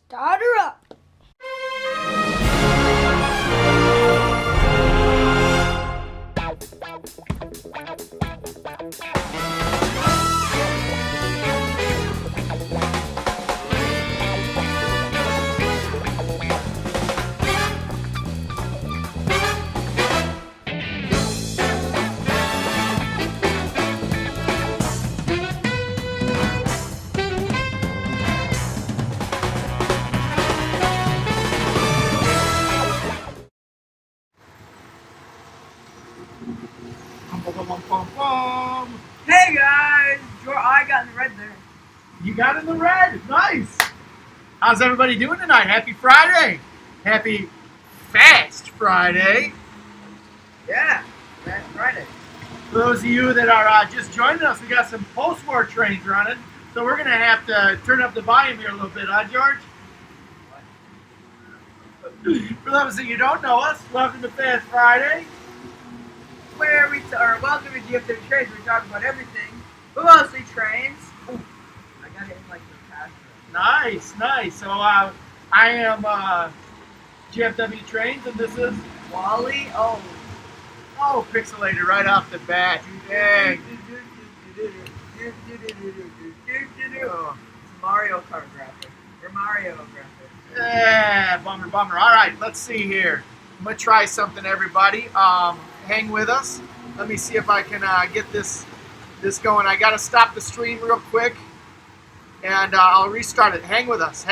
Start her up. Hey guys, I got in the red there. You got in the red. Nice. How's everybody doing tonight? Happy Friday. Happy Fast Friday. Yeah, that's Friday. For those of you that are just joining us, we got some post-war trains running, so we're going to have to turn up the volume here a little bit, huh, George? For those of you who don't know us, welcome to Fast Friday. Where we welcome to GFW Trains. We talk about everything, but mostly trains. Ooh, I got it in like the past. Nice. So I am GFW Trains, and this is Wally. Oh, pixelated right off the bat. Dang. It's Mario Kart graphic. Or Mario graphic. Yeah, bummer. All right, let's see here. I'm gonna try something, everybody. Hang with us. Let me see if I can get this going. I gotta stop the stream real quick, and I'll restart it. Hang with us.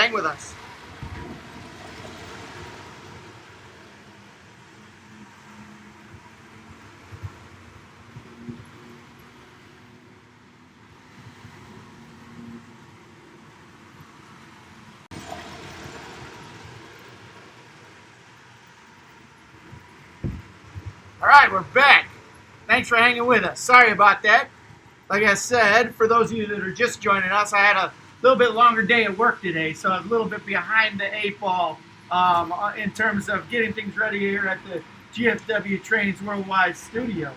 All right, we're back. Thanks for hanging with us. Sorry about that. Like I said, for those of you that are just joining us, I had a little bit longer day at work today, so I was a little bit behind the eight ball in terms of getting things ready here at the GFW Trains Worldwide Studio.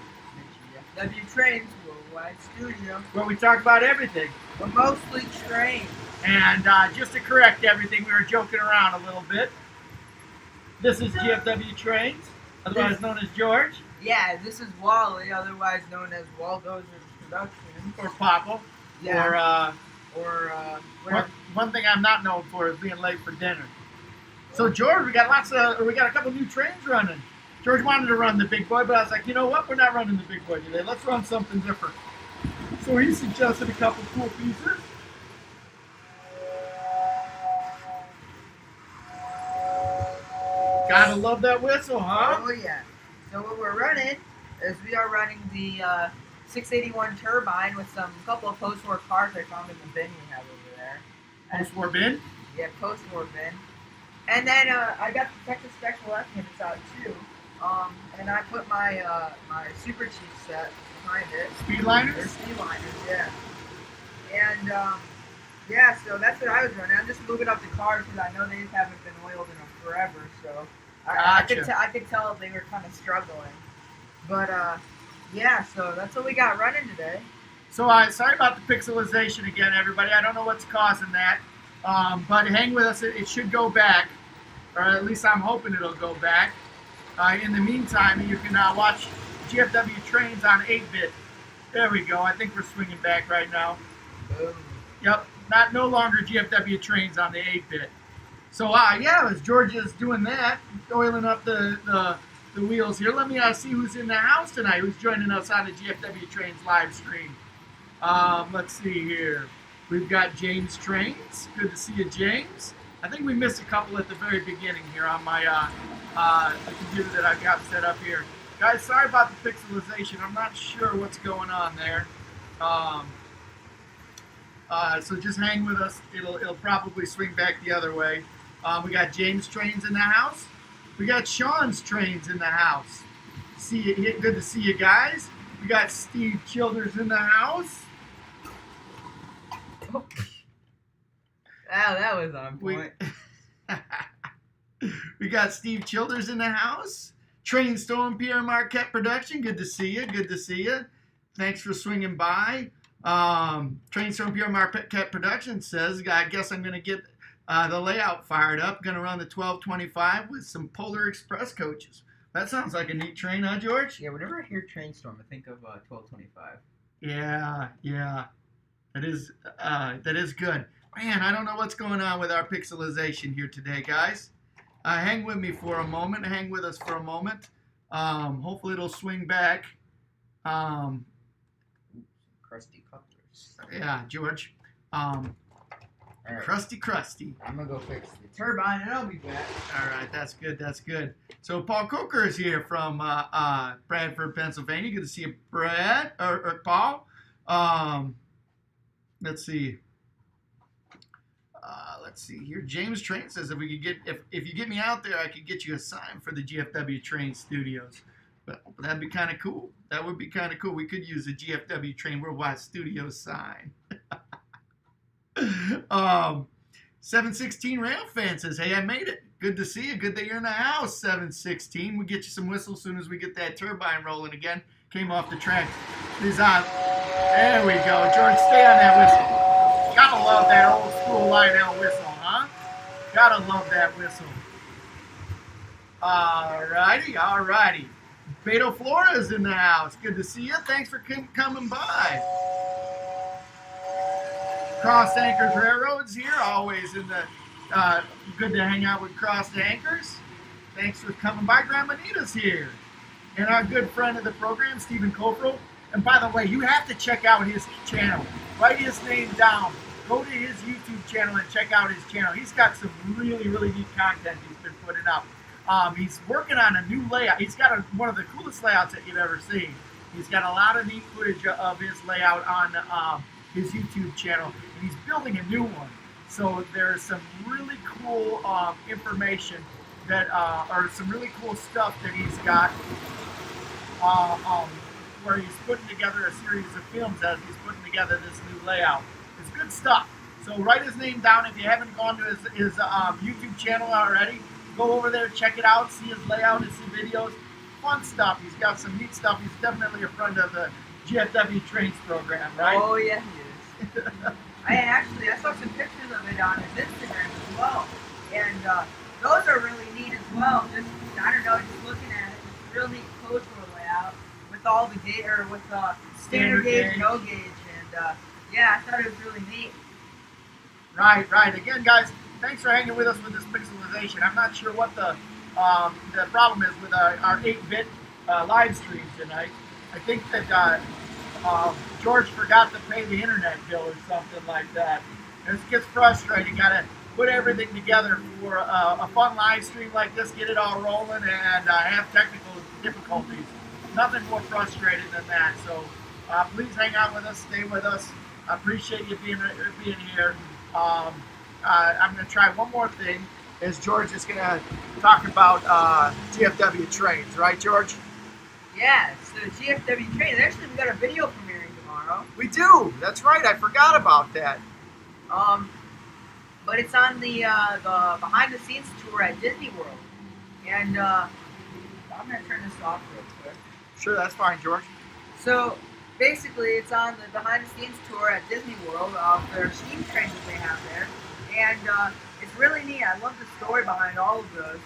GFW Trains Worldwide Studio. Where we talk about everything. But mostly trains. And just to correct everything, we were joking around a little bit. This is GFW Trains, otherwise known as George. Yeah, this is Wally, otherwise known as Waldo's Productions. Or Papa. Yeah. One thing I'm not known for is being late for dinner. So George, we got a couple new trains running. George wanted to run the big boy, but I was like, you know what? We're not running the big boy today. Let's run something different. So he suggested a couple cool pieces. Gotta love that whistle, huh? Oh yeah. So what we're running is we are running the 681 turbine with a couple of post-war cars I found in the bin we have over there. Post-war bin? Yeah, post-war bin. And then I got the Texas Special F units out too. And I put my my Super Chief set behind it. Speedliners? They're Speedliners, yeah. And yeah, so that's what I was running. I'm just moving up the cars because I know they haven't been oiled in forever, so I could tell they were kind of struggling. But yeah, so that's what we got running today. So sorry about the pixelization again, everybody. I don't know what's causing that, but hang with us. It should go back, or at least I'm hoping it'll go back. In the meantime, you can watch GFW Trains on 8-bit. There we go. I think we're swinging back right now. Boom. Yep, no longer GFW Trains on the 8-bit. So yeah, as George is doing that, oiling up the wheels here, let me see who's in the house tonight, who's joining us on the GFW Trains live stream. Let's see here. We've got James Trains. Good to see you, James. I think we missed a couple at the very beginning here on my the computer that I've got set up here. Guys, sorry about the pixelization. I'm not sure what's going on there. So just hang with us. It'll probably swing back the other way. We got James Trains in the house. We got Sean's Trains in the house. See you. Good to see you guys. We got Steve Childers in the house. Wow, that was on point. We got Steve Childers in the house. Train Stone Pierre Marquette Production. Good to see you. Thanks for swinging by. Train Stone Pierre Marquette Production says, I guess I'm going to get the layout fired up. Going to run the 1225 with some Polar Express coaches. That sounds like a neat train, huh, George? Yeah, whenever I hear train storm, I think of 1225. Yeah. That is good. Man, I don't know what's going on with our pixelization here today, guys. Hang with me for a moment. Hang with us for a moment. Hopefully it'll swing back. Crusty couplers. Yeah, George. All right. Crusty. I'm gonna go fix the turbine and I'll be back. All right, that's good. So Paul Coker is here from Bradford, Pennsylvania. Good to see you, Brad or Paul. Let's see. Let's see here. James Train says if you get me out there, I could get you a sign for the GFW Train Studios. But that'd be kind of cool. That would be kind of cool. We could use a GFW Train Worldwide Studios sign. 716 Rail Fan says, hey, I made it. Good to see you. Good that you're in the house, 716. We'll get you some whistles as soon as we get that turbine rolling again. Came off the track. There we go. George, stay on that whistle. Gotta love that old school Lionel whistle, huh? Gotta love that whistle. Alrighty. Beto Flores in the house. Good to see you. Thanks for coming by. Cross Anchors Railroads here, always in the good to hang out with Cross Anchors. Thanks for coming by. Grandma Nita's here. And our good friend of the program, Stephen Cofrell. And by the way, you have to check out his channel. Write his name down. Go to his YouTube channel and check out his channel. He's got some really neat content he's been putting up. He's working on a new layout. He's got one of the coolest layouts that you've ever seen. He's got a lot of neat footage of his layout on his YouTube channel, and he's building a new one. So there's some really cool information that, or some really cool stuff that he's got, where he's putting together a series of films as he's putting together this new layout. It's good stuff. So write his name down if you haven't gone to his YouTube channel already. Go over there, check it out, see his layout, and see videos. Fun stuff. He's got some neat stuff. He's definitely a friend of the GFW Trains program, right? Oh, yeah, he is. I saw some pictures of it on his Instagram as well. And those are really neat as well. Just looking at it. It's a real neat coach layout with all the standard gauge, no gauge. And yeah, I thought it was really neat. Right. Again, guys, thanks for hanging with us with this pixelization. I'm not sure what the problem is with our 8-bit live stream tonight. I think that George forgot to pay the internet bill or something like that. And it gets frustrating. Got to put everything together for a fun live stream like this, get it all rolling, and have technical difficulties. Nothing more frustrating than that. So please hang out with us, stay with us. I appreciate you being here. I'm going to try one more thing. Is George is going to talk about GFW trains, right, George? Yeah, so GFW trains. Actually, we got a video premiering tomorrow. We do. That's right. I forgot about that. But it's on the behind-the-scenes tour at Disney World, and I'm going to turn this off real quick. Sure, that's fine, George. So basically, it's on the behind-the-scenes tour at Disney World. Their steam trains that they have there, and it's really neat. I love the story behind all of those.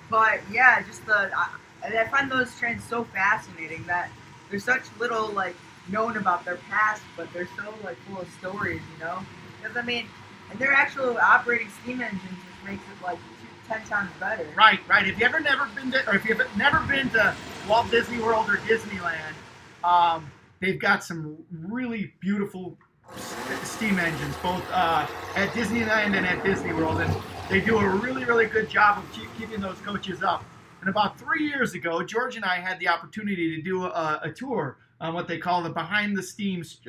But yeah, just I find those trains so fascinating that there's such little known about their past, but they're so full of stories, Because and their actual operating steam engines just makes it 10 times better. Right. If you've never been to Walt Disney World or Disneyland, they've got some really beautiful steam engines, both at Disneyland and at Disney World, and they do a really good job of keeping those coaches up. And about 3 years ago, George and I had the opportunity to do a tour on what they call the behind the scenes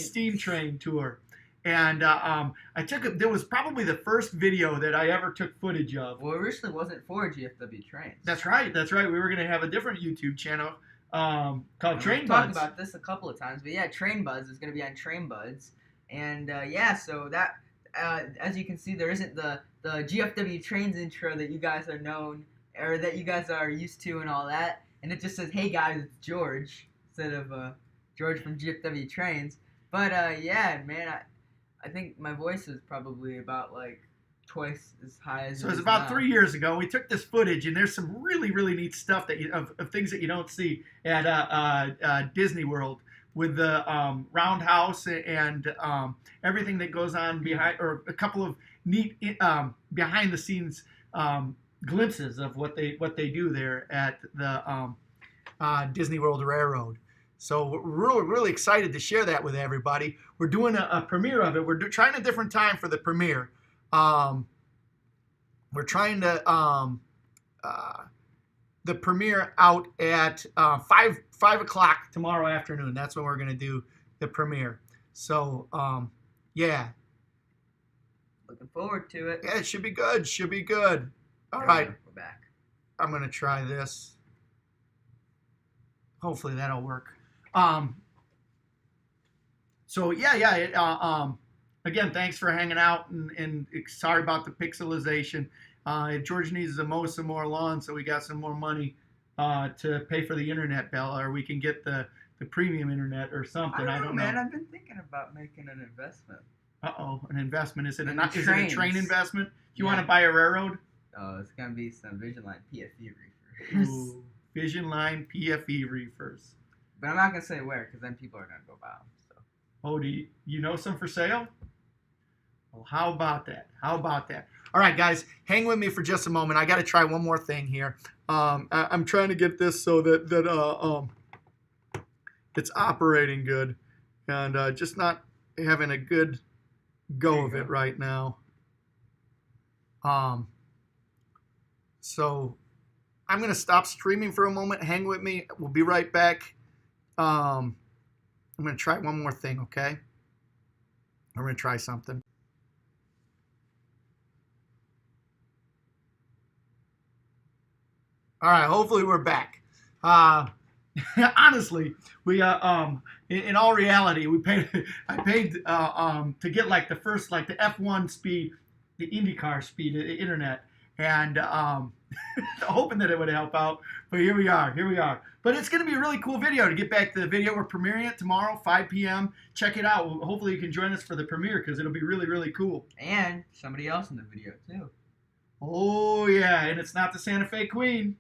steam train tour. And there was probably the first video that I ever took footage of. Well, it originally wasn't for GFW Trains. That's right. We were going to have a different YouTube channel called Train Buds. We've talked about this a couple of times, but yeah, Train Buds is going to be on Train Buds. And so that, as you can see, there isn't the GFW Trains intro that you guys are known, or that you guys are used to and all that. And it just says, hey guys, it's George, instead of George from GFW Trains. But yeah, man, I think my voice is probably about like twice as high as. So it it's is about now. 3 years ago. We took this footage, and there's some really, really neat stuff that of things that you don't see at Disney World with the roundhouse and everything that goes on behind, or a couple of neat behind the scenes glimpses of what they do there at the Disney World Railroad. So we're really, really excited to share that with everybody. We're doing a premiere of it. We're trying a different time for the premiere. We're trying to the premiere out at 5 o'clock tomorrow afternoon. That's when we're going to do the premiere. So yeah. Looking forward to it. Yeah, it should be good. Should be good. All right. We're back. I'm going to try this. Hopefully that'll work. So yeah. Again, thanks for hanging out, and sorry about the pixelization. George needs to mow some more lawn, so we got some more money to pay for the internet bill, or we can get the premium internet or something. I don't know. Man, I've been thinking about making an investment. An investment. Is it a train investment? Do you want to buy a railroad? Oh, it's gonna be some Vision Line PFE reefers. Ooh, Vision Line PFE reefers. But I'm not gonna say where, because then people are gonna go buy them. So. Oh, do you know some for sale? Well, how about that? All right, guys, hang with me for just a moment. I got to try one more thing here. I'm trying to get this so that it's operating good, and just not having a good go of it right now. So I'm going to stop streaming for a moment. Hang with me. We'll be right back. I'm going to try one more thing, okay? I'm going to try something. All right, hopefully we're back. Honestly, we in all reality, I paid to get like the first, like the F1 speed, the IndyCar speed internet, and hoping that it would help out. But here we are. But it's going to be a really cool video. To get back to the video, we're premiering it tomorrow, 5 p.m. Check it out. Hopefully you can join us for the premiere, because it'll be really, really cool. And somebody else in the video too. Oh yeah, and it's not the Santa Fe Queen.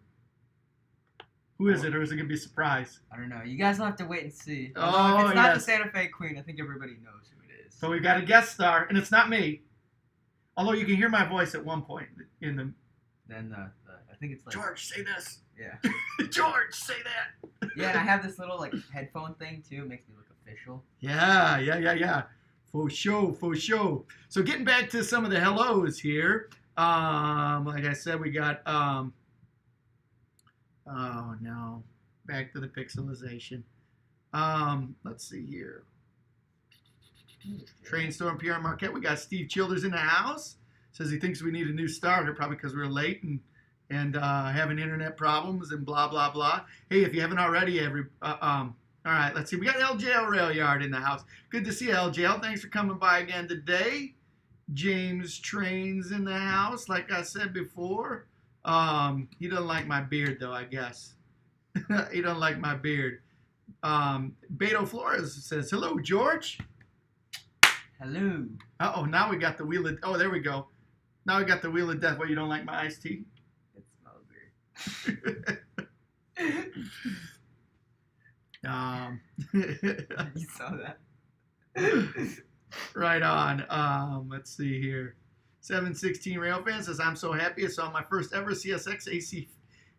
Who is it, or is it going to be a surprise? I don't know. You guys will have to wait and see. Oh, if it's not the Santa Fe Queen, I think everybody knows who it is. So we've got a guest star, and it's not me. Although you can hear my voice at one point in the... Then I think it's like... George, say this. Yeah. George, say that. Yeah, and I have this little like headphone thing too. It makes me look official. Yeah. For sure. So getting back to some of the hellos here. Like I said, we got... oh no, back to the pixelization. Let's see here. Train Storm PR Marquette. We got Steve Childers in the house. Says he thinks we need a new starter, probably because we're late and having internet problems and blah blah blah. Hey, if you haven't already, all right, let's see. We got LJL Rail Yard in the house. Good to see you, LJL. Thanks for coming by again today. James Trains in the house, like I said before. He doesn't like my beard, though, I guess. He doesn't like my beard. Beto Flores says, hello, George. Hello. Uh-oh, now we got the wheel of... Oh, there we go. Now we got the wheel of death. What, you don't like my iced tea? It smells weird. You saw that? Right on. Let's see here. 716 Railfan says, I'm so happy I saw my first ever CSX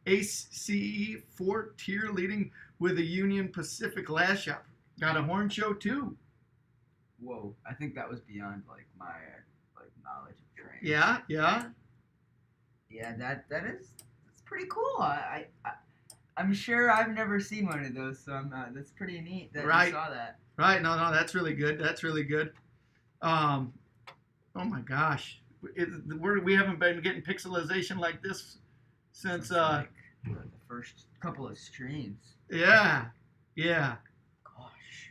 ACE 4 tier leading with a Union Pacific last shop. Got a horn show too. Whoa, I think that was beyond like my knowledge of trains. Yeah. Yeah, that's pretty cool. I'm sure I've never seen one of those, so that's pretty neat that you saw that. Right, no, that's really good. Oh my gosh. We haven't been getting pixelization like this since the first couple of streams. Yeah. Gosh.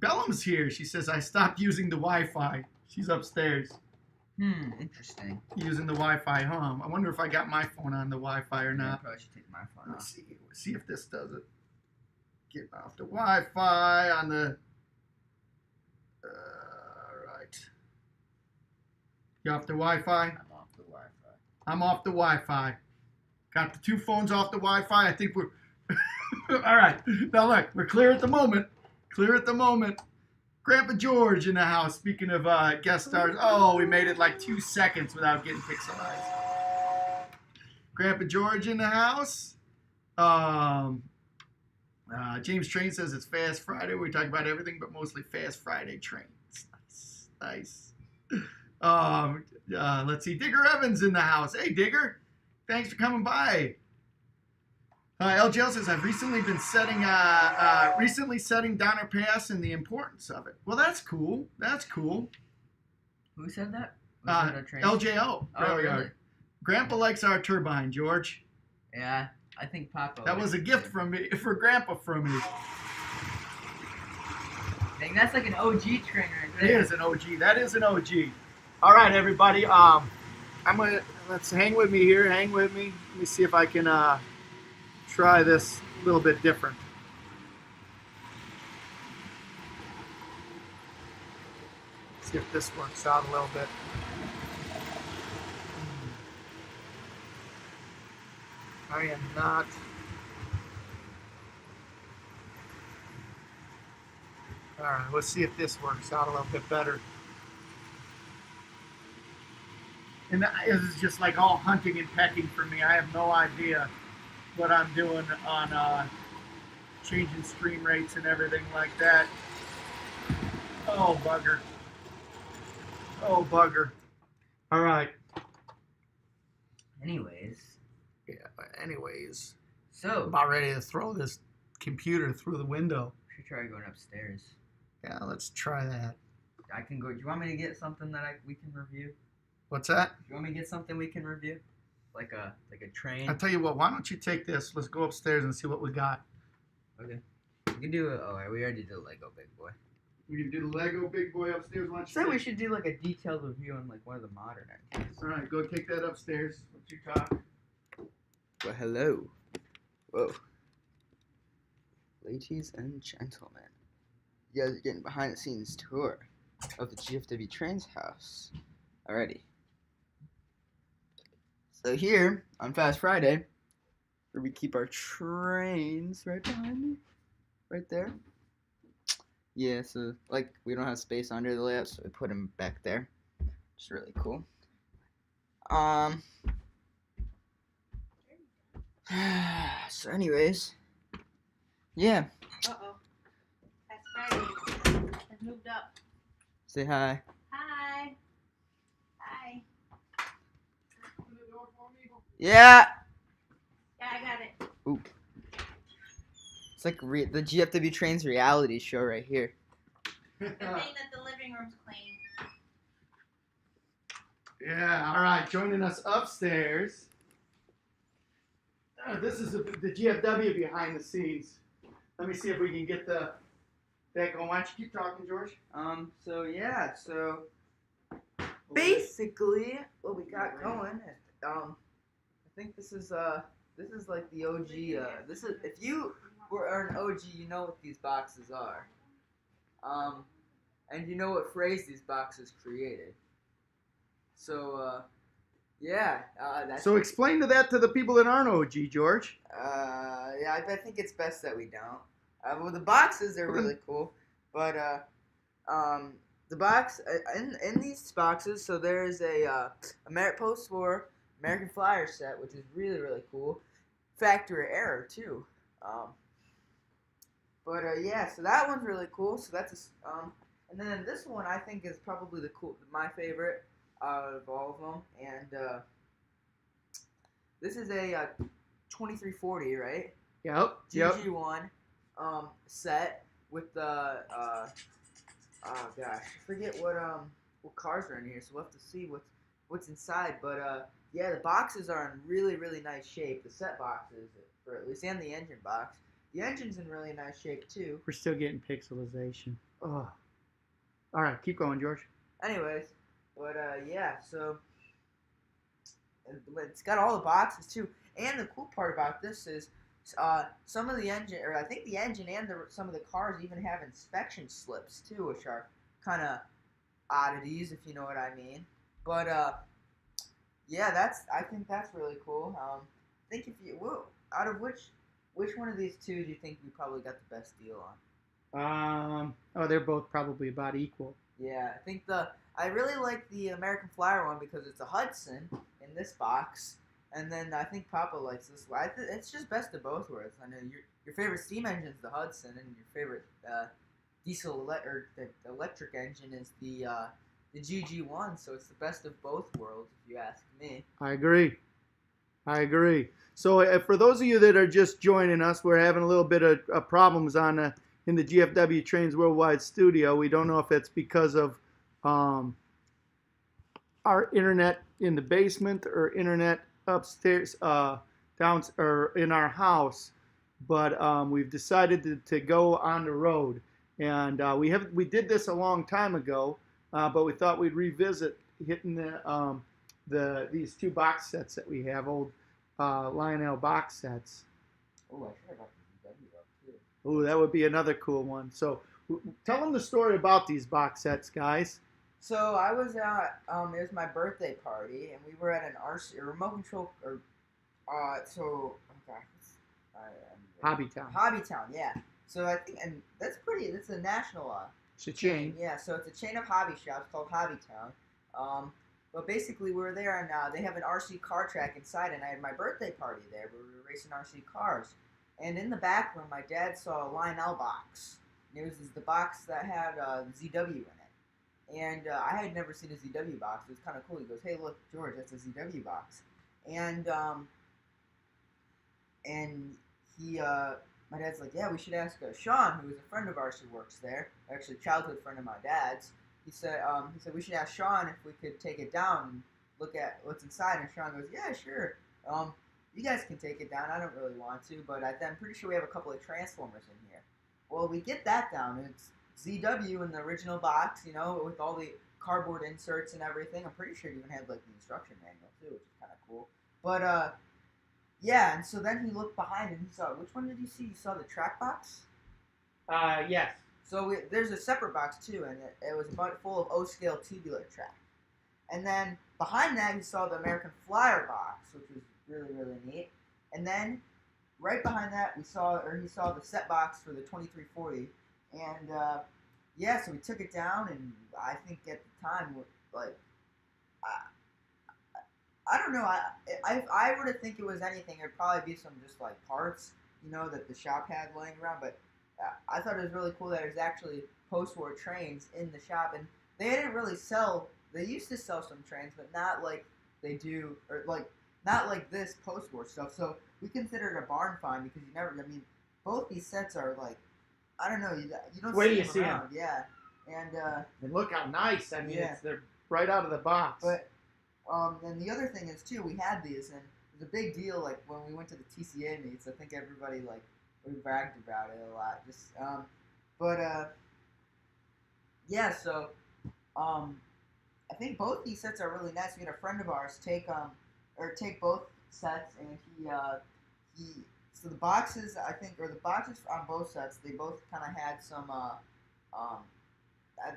Bellum's here. She says I stopped using the Wi-Fi. She's upstairs. Interesting. Using the Wi-Fi, huh? I wonder if I got my phone on the Wi-Fi or not. I probably should take my phone off. Let's see if this does it. Get off the Wi-Fi on the All right. You off the Wi-Fi? I'm off the Wi-Fi. I'm off the Wi-Fi. Got the 2 phones off the Wi-Fi. I think we're... All right. Now look, we're clear at the moment. Clear at the moment. Grandpa George in the house. Speaking of guest stars. Oh, we made it like 2 seconds without getting pixelized. Grandpa George in the house. James Train says it's Fast Friday. We talk about everything, but mostly Fast Friday trains. Nice. Let's see. Digger Evans in the house. Hey, Digger. Thanks for coming by. LGL says, I've recently been setting Donner Pass and the importance of it. Well, that's cool. That's cool. Who said that? Was that a train? LJO. Oh, really? Grandpa likes our turbine, George. Yeah, I think Papa. That was a gift from me for Grandpa from me. Dang, that's like an OG train right It there. is an OG. That is an OG. All right, everybody. Let's hang with me here. Hang with me. Let me see if I can try this a little bit different. See if this works out a little bit. I am not. All right, let's see if this works out a little bit better. And this is just like all hunting and pecking for me. I have no idea what I'm doing on changing stream rates and everything like that. Oh, bugger. Oh, bugger. All right. Anyways. Yeah, anyways. So. About ready to throw this computer through the window. We should try going upstairs. Yeah, let's try that. I can go. Do you want me to get something that we can review? What's that? Do you want me to get something we can review? Like a train? I'll tell you what, why don't you take this? Let's go upstairs and see what we got. Okay. We can do we already did a Lego Big Boy. We can do the Lego Big Boy upstairs. Why don't you Said we should do like a detailed review on like one of the modern engines. All right, go take that upstairs. Let you talk. Well, hello. Whoa. Ladies and gentlemen, you guys are getting behind the scenes tour of the GFW Trains house. Alrighty. So here on Fast Friday, where we keep our trains right behind me, right there. Yeah, so like we don't have space under the layout, so we put them back there. It's really cool. So anyways, yeah. Uh-oh. That's Friday. I've moved up. Say hi. Hi. Hi. Yeah. Yeah, I got it. Ooh. It's like the GFW Trains reality show right here. Good thing that the living room's clean. Yeah, all right, joining us upstairs. This is the GFW behind the scenes. Let me see if we can get that going. Why don't you keep talking, George? So yeah, so basically what we got going, I think this is like the OG, this is, if you are an OG, you know what these boxes are. And you know what phrase these boxes created. So, yeah, that's... So explain that to the people that aren't OG, George. Yeah, I think it's best that we don't. Well, the boxes are really cool, but, the box, in these boxes, so there's a post-war American Flyer set, which is really, really cool. Factory error, too. Yeah, so that one's really cool, so that's and then this one I think is probably my favorite out of all of them, and this is a 2340, right? Yep. GG1 set with the oh gosh, I forget what cars are in here, so we'll have to see what's inside. But yeah, the boxes are in really, really nice shape. The set boxes, for at least, and the engine box. The engine's in really nice shape too. We're still getting pixelization. Oh. All right, keep going, George. Anyways, but yeah, so it's got all the boxes too. And the cool part about this is some of the engine, or I think the engine and some of the cars even have inspection slips too, which are kind of oddities, if you know what I mean. But yeah, I think that's really cool. I think if you out of which one of these two do you think we probably got the best deal on? Oh, they're both probably about equal. Yeah, I think I really like the American Flyer one because it's a Hudson in this box, and then I think Papa likes this one. It's just best of both worlds. I know your favorite steam engine is the Hudson, and your favorite or the electric engine is the GG1. So it's the best of both worlds, if you ask me. I agree. So for those of you that are just joining us, we're having a little bit of problems in the GFW Trains Worldwide studio. We don't know if it's because of our internet in the basement or internet upstairs, down or in our house, but we've decided to go on the road, and we did this a long time ago, but we thought we'd revisit hitting these two box sets that we have, old Lionel box sets. Oh, I forgot about the VW too. Oh, that would be another cool one. So tell them the story about these box sets, guys. So I was at it was my birthday party, and we were at an RC, a remote control, or oh gosh, Hobbytown, yeah. So I think, and that's a national It's a chain. Yeah, so it's a chain of hobby shops called Hobbytown. But basically we were there, and they have an RC car track inside, and I had my birthday party there where we were racing RC cars. And in the back room, my dad saw a Lionel box. And it was the box that had ZW in it. And I had never seen a ZW box. It was kind of cool. He goes, "Hey, look, George, that's a ZW box." And he, my dad's like, "Yeah, we should ask Sean, who is a friend of ours who works there, actually a childhood friend of my dad's." He said we should ask Sean if we could take it down and look at what's inside. And Sean goes, "Yeah, sure. You guys can take it down. I don't really want to, but I'm pretty sure we have a couple of Transformers in here." Well, we get that down, and it's ZW in the original box, with all the cardboard inserts and everything. I'm pretty sure it even had like the instruction manual too, which is kind of cool. But yeah, and so then he looked behind and he saw, which one did you see? You saw the track box? Yes. So there's a separate box too, and it was full of O-scale tubular track. And then behind that, he saw the American Flyer box, which was really, really neat. And then right behind that, he saw the set box for the 2340. And yeah, so we took it down, and I think at the time, like, I don't know. I were to think it was anything, it'd probably be some just like parts, that the shop had laying around. But I thought it was really cool that there's actually post-war trains in the shop, and they didn't really sell. They used to sell some trains, but not like they do, or like not like this post-war stuff. So we consider it a barn find because you never. I mean, both these sets are like, I don't know. You don't Where do you them see around. them? Yeah, and look how nice. I mean, yeah. They're right out of the box. But and the other thing is too, we had these, and it was a big deal. Like when we went to the TCA meets, I think everybody we bragged about it a lot. Just yeah. So I think both these sets are really nice. We had a friend of ours take both sets, and so the boxes, I think, or the boxes on both sets, they both kind of had some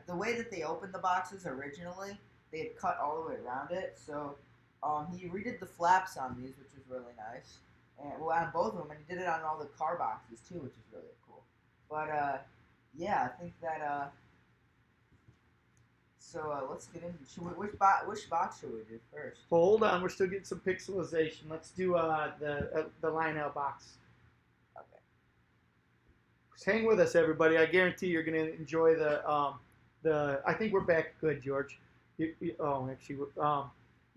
the way that they opened the boxes originally, they had cut all the way around it. So he redid the flaps on these, which was really nice, and on both of them, and he did it on all the car boxes too, which is really cool. But yeah, I think that so let's get into which box should we do first? Well, hold on, we're still getting some pixelization. Let's do the Lionel box. Okay. Just hang with us, everybody. I guarantee you're going to enjoy the. I think we're back good, George. Yeah,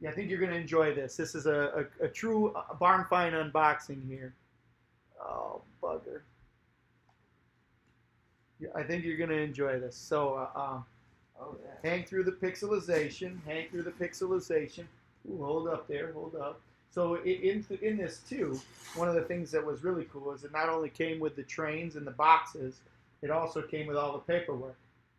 I think you're going to enjoy this. This is a true barn find unboxing here. Oh, bugger. Yeah, I think you're going to enjoy this. So, Oh, yeah. hang through the pixelization. Ooh, hold up there. Hold up. So in this too, one of the things that was really cool is it not only came with the trains and the boxes, it also came with all the paperwork.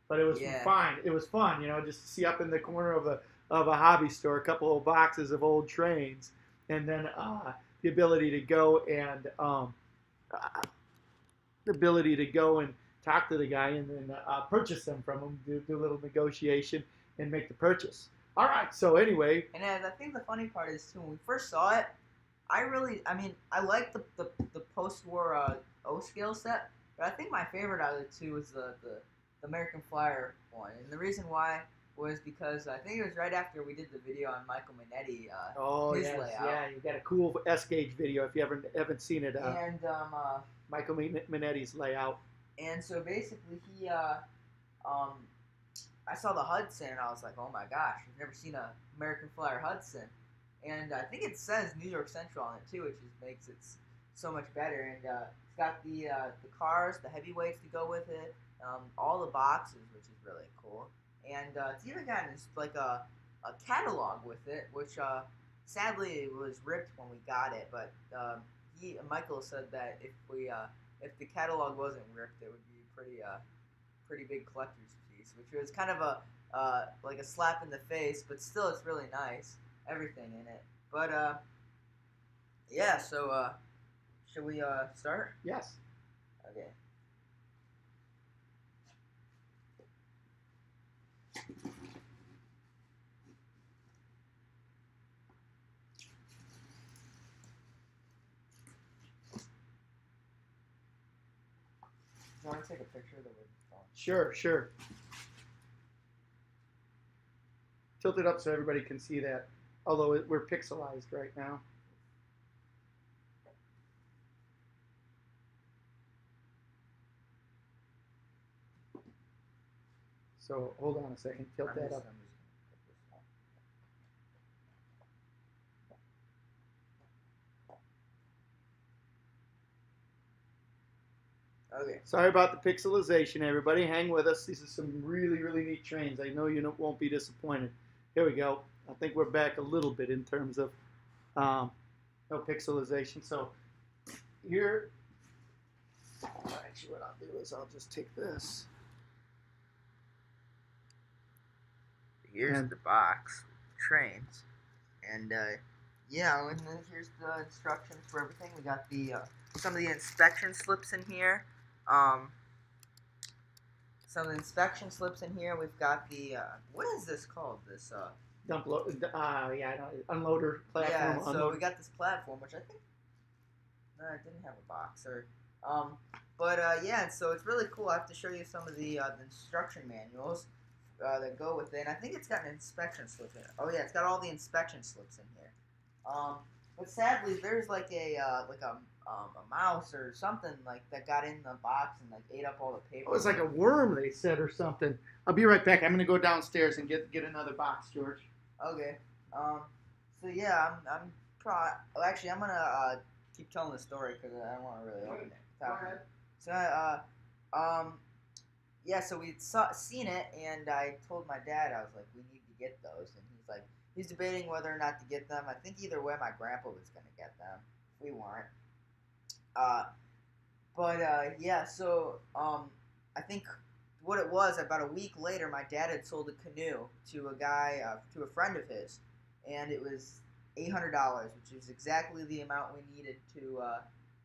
But it was fun. It was fun, just to see up in the corner of a hobby store a couple of boxes of old trains, and then the ability to go and talk to the guy and then purchase them from him, do a little negotiation, and make the purchase. All right. So anyway, And I think the funny part is too, when we first saw it, I like the post-war O-scale set, but I think my favorite out of the two was the American Flyer one, and the reason why was because I think it was right after we did the video on Michael Minetti, his layout. yeah, you got a cool S-gauge video if you haven't seen it. And Michael Minetti's layout. and so basically I saw the Hudson and I was like, oh my gosh, I've never seen a American Flyer Hudson, and I think it says New York Central on it too, which just makes it so much better. And it's got the cars, the heavyweights to go with it, all the boxes, which is really cool. And it's even got like a catalog with it, which sadly it was ripped when we got it. But Michael said that if the catalog wasn't ripped, it would be pretty big collector's piece, which was kind of like a slap in the face, but still it's really nice, everything in it. But yeah, so should we start? Yes. Okay. Do you want to take a picture of the wood phone? Sure. Tilt it up so everybody can see that. Although we're pixelized right now. So hold on a second. Tilt that up. Okay. Sorry about the pixelization, everybody. Hang with us. These are some really, really neat trains. I know you won't be disappointed. Here we go. I think we're back a little bit in terms of no pixelization. So here, actually what I'll do is I'll just take this. Here's the box, trains, and yeah, and then here's the instructions for everything. We got the some of the inspection slips in here. Some of the inspection slips in here. We've got the what is this called? This unloader platform. Yeah, so we got this platform, which I think it didn't have a box, or but yeah, so it's really cool. I have to show you some of the instruction manuals that go with it. And I think it's got an inspection slip in it. Oh yeah, it's got all the inspection slips in here. But sadly, there's like a mouse or something like that got in the box and like ate up all the paper. Oh, it's like a worm, they said, or something. I'll be right back. I'm gonna go downstairs and get another box, George. Okay. So yeah, I'm actually I'm gonna keep telling the story because I don't want to really open it. Go ahead. So yeah, so we'd seen it, and I told my dad, I was like, we need to get those, and he's debating whether or not to get them. I think either way, my grandpa was gonna get them. We weren't. Yeah, so I think what it was, about a week later, my dad had sold a canoe to a guy, to a friend of his, and it was $800, which is exactly the amount we needed to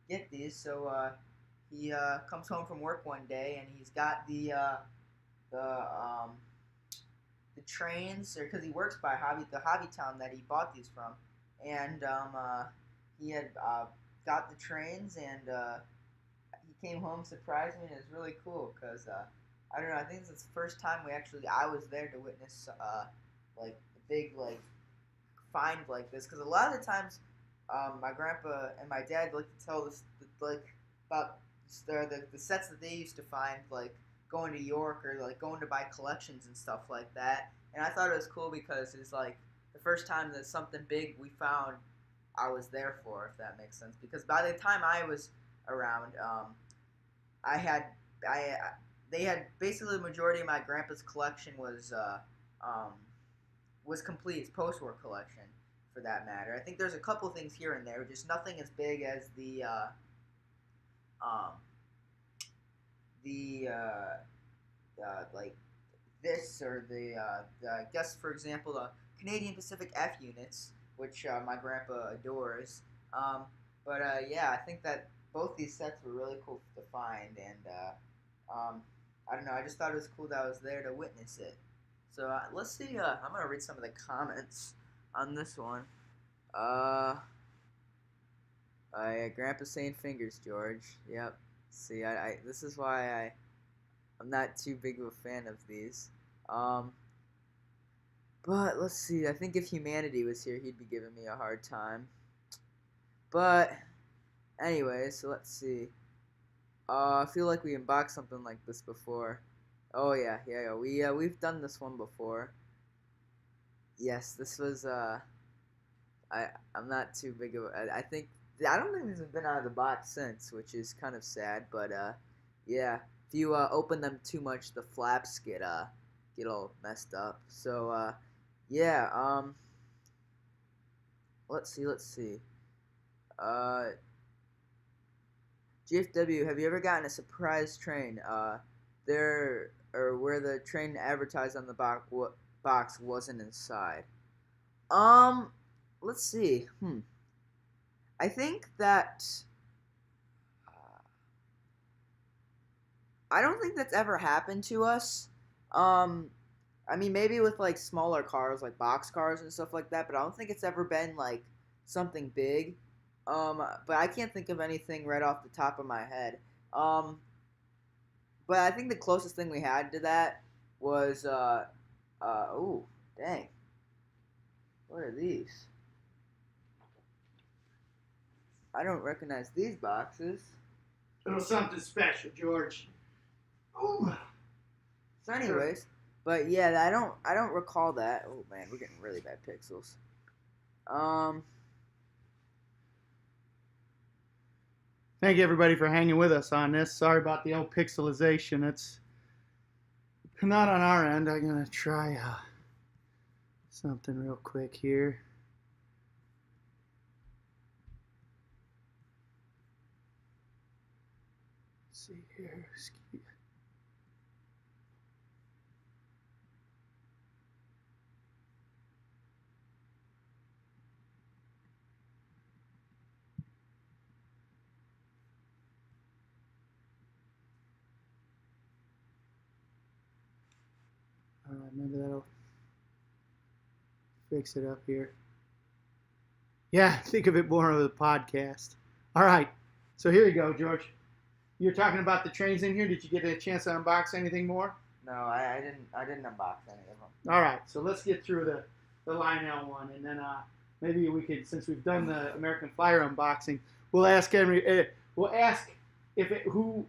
get these. So he comes home from work one day, and he's got the trains, or because he works by the hobby town that he bought these from, and he had got the trains, and he came home, surprised me, and it was really cool because I don't know, I think it's the first time I was there to witness like a big like find like this, because a lot of the times my grandpa and my dad like to tell this like about the sets that they used to find, like going to York or like going to buy collections and stuff like that. And I thought it was cool because it's like the first time that something big we found, I was there for, if that makes sense. Because by the time I was around, they had basically the majority of my grandpa's collection was complete. His post-war collection, for that matter. I think there's a couple things here and there, just nothing as big as the like this, or I guess, for example, the Canadian Pacific F units, which my grandpa adores. Yeah, I think that both these sets were really cool to find, and I don't know. I just thought it was cool that I was there to witness it. So let's see. I'm gonna read some of the comments on this one. Grandpa's saying fingers, George. Yep. See, this is why I'm not too big of a fan of these. But let's see. I think if Humanity was here, he'd be giving me a hard time. But anyway, so let's see. I feel like we unboxed something like this before. Oh yeah. We've done this one before. Yes, this was I'm not too big of I don't think these have been out of the box since, which is kind of sad. But yeah, if you open them too much, the flaps get all messed up. So yeah. Let's see. GFW, have you ever gotten a surprise train? Where the train advertised on the box wasn't inside. Let's see. I think that I don't think that's ever happened to us. I mean, maybe with like smaller cars, like box cars and stuff like that, but I don't think it's ever been like something big. But I can't think of anything right off the top of my head. But I think the closest thing we had to that was, ooh, dang. What are these? I don't recognize these boxes. Little something special, George. Ooh. So anyways, but yeah, I don't recall that. Oh man, we're getting really bad pixels. Thank you, everybody, for hanging with us on this. Sorry about the old pixelization. It's not on our end. I'm going to try something real quick here. Let's see here. Maybe that'll fix it up here. Yeah, think of it more of a podcast. All right, so here you go, George. You're talking about the trains in here. Did you get a chance to unbox anything more? No, I didn't unbox any of them. All right, so let's get through the Lionel one, and then maybe we could, since we've done the American Flyer unboxing, we'll ask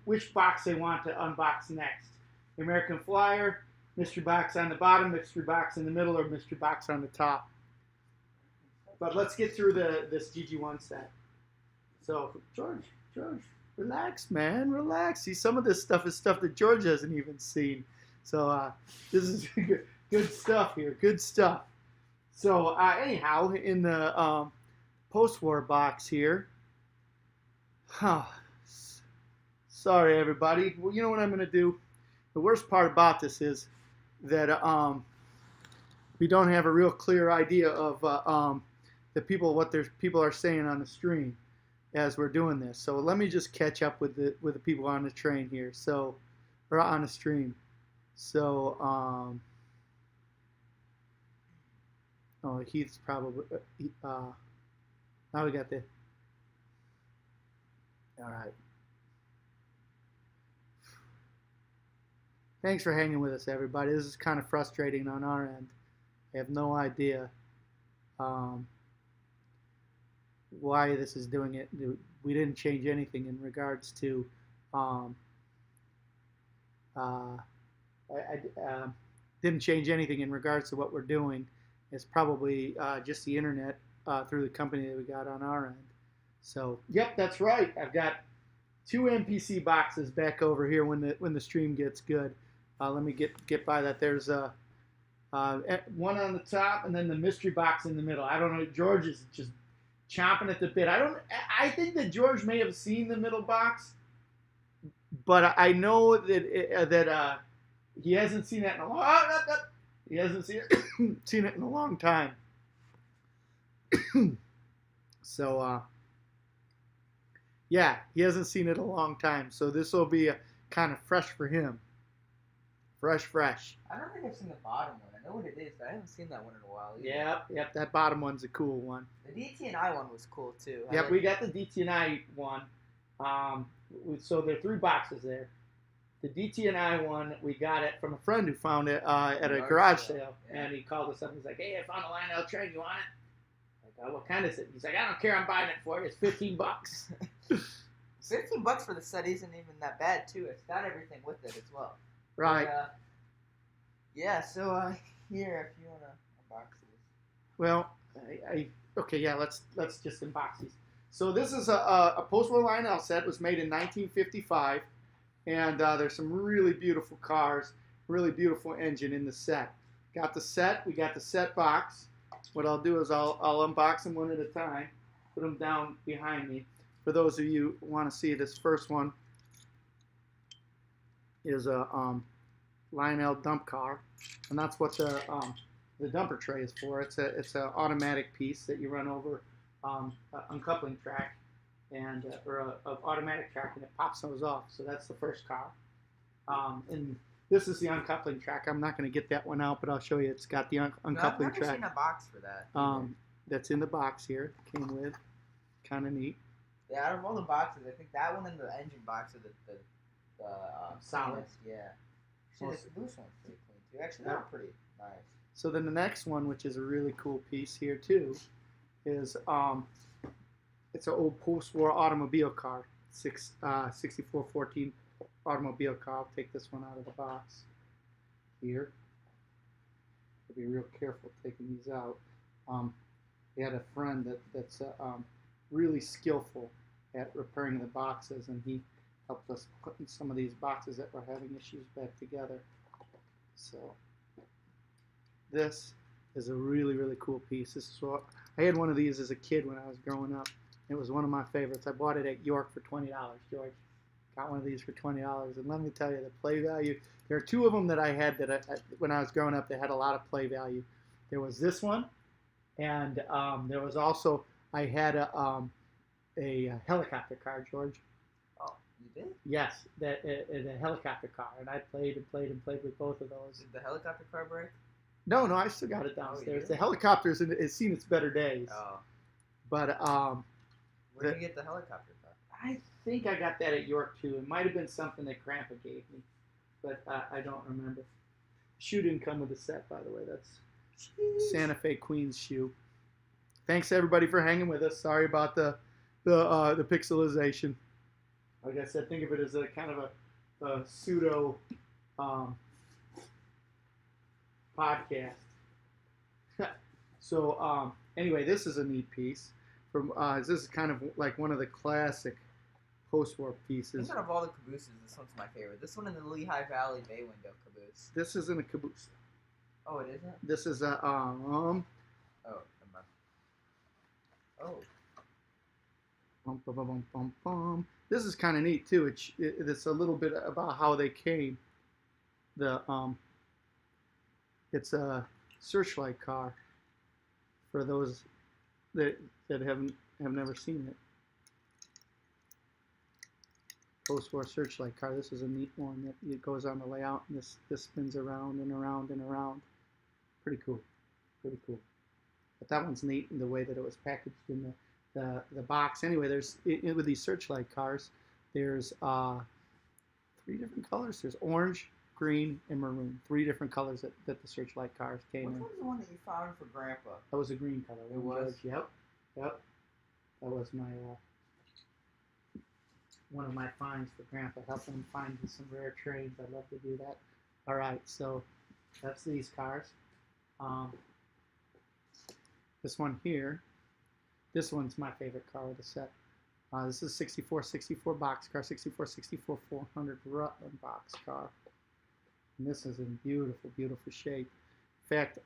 which box they want to unbox next. The American Flyer, mystery box on the bottom, mystery box in the middle, or mystery box on the top. But let's get through this GG1 set. So, George, relax, man, relax. See, some of this stuff is stuff that George hasn't even seen. So, this is good stuff here, good stuff. So, anyhow, in the post-war box here, sorry, everybody. Well, you know what I'm going to do? The worst part about this is that we don't have a real clear idea of what people are saying on the stream as we're doing this. So let me just catch up with the people on the train here. So, or on the stream. So Heath's probably now we got the. All right. Thanks for hanging with us, everybody. This is kind of frustrating on our end. I have no idea why this is doing it. We didn't change anything in regards to didn't change anything in regards to what we're doing. It's probably just the internet through the company that we got on our end. So, yep, that's right. I've got 2 MPC boxes back over here when the stream gets good. Let me get by that. There's one on the top and then the mystery box in the middle. I don't know. George is just chomping at the bit. I think that George may have seen the middle box, but I know that he hasn't seen that in a long. He hasn't seen it in a long time. So yeah, he hasn't seen it in a long time. So this will be kind of fresh for him. Fresh. I don't think I've seen the bottom one. I know what it is, but I haven't seen that one in a while either. Yep. That bottom one's a cool one. The DT&I one was cool too. Yep, we got the DT&I one. So there are 3 boxes there. The DT&I one, we got it from a friend who found it at a garage sale. Yeah. And he called us up and he's like, hey, I found a Lionel train. You want it? Like, what kind is it? He's like, I don't care. I'm buying it for you. It's $15. $15 for the set isn't even that bad too. It's got everything with it as well. Right. But, yeah. So here, if you wanna unbox this. Well, okay, yeah. Let's just unbox these. So this is a post-war Lionel set. It was made in 1955, and there's some really beautiful cars, really beautiful engine in the set. Got the set. We got the set box. What I'll do is I'll unbox them one at a time. Put them down behind me. For those of you who want to see, this first one is a Lionel dump car, and that's what the dumper tray is for. It's an automatic piece that you run over an uncoupling track and or a automatic track, and it pops those off. So that's the first car. And this is the uncoupling track. I'm not going to get that one out, but I'll show you. It's got the uncoupling I've never track. seen a box for that. That's in the box here. Came with. Kind of neat. Yeah, out of all the boxes, I think that one and the engine box are the solid. cleanest, yeah. Actually, this loose one's pretty clean too. Actually, they're pretty nice. So then the next one, which is a really cool piece here too, is it's an old post-war automobile car, 6414 automobile car. I'll take this one out of the box here. I'll be real careful taking these out. We had a friend that's really skillful at repairing the boxes, and he helped us put in some of these boxes that were having issues back together. So this is a really, really cool piece. This is what I had one of these as a kid when I was growing up. It was one of my favorites. I bought it at York for $20. George got one of these for $20, and let me tell you, the play value. There are 2 of them that I had that when I was growing up, they had a lot of play value. There was this one, and there was also I had a helicopter car, George. Oh, you did? Yes, a helicopter car, and I played with both of those. Did the helicopter car break? No, I still got it downstairs. Oh, you did? The helicopter's it's seen its better days. Oh. But Where did you get the helicopter car? I think I got that at York too. It might have been something that Grandpa gave me, but I don't remember. Shoe didn't come with the set, by the way. That's Santa Fe Queen's shoe. Thanks everybody for hanging with us. Sorry about the pixelization. Like I said, think of it as a kind of a pseudo podcast. So anyway, this is a neat piece. From this is kind of like one of the classic post-war I pieces. think out of all the cabooses, this one's my favorite. This one in the Lehigh Valley Bay window caboose. This isn't a caboose. Oh, it isn't? This is a Oh, never mind. Oh. Bum, bum, bum, bum, bum. This is kind of neat too. It's a little bit about how they came. It's a searchlight car for those that have never seen it. Post-war searchlight car. This is a neat one that it goes on the layout, and this spins around and around and around. Pretty cool. Pretty cool. But that one's neat in the way that it was packaged in the box. Anyway, there's with these searchlight cars, there's 3 different colors. There's orange, green, and maroon. 3 different colors that the searchlight cars came Which in. one's the one that you found for Grandpa? That was a green color. It was? Yep. That was my one of my finds for Grandpa. Help him find some rare trains. I'd love to do that. All right, so that's these cars. This one here. This one's my favorite car of the set. This is 6464 box car, 6464 400 Rutland box car. And this is in beautiful, beautiful shape. In fact,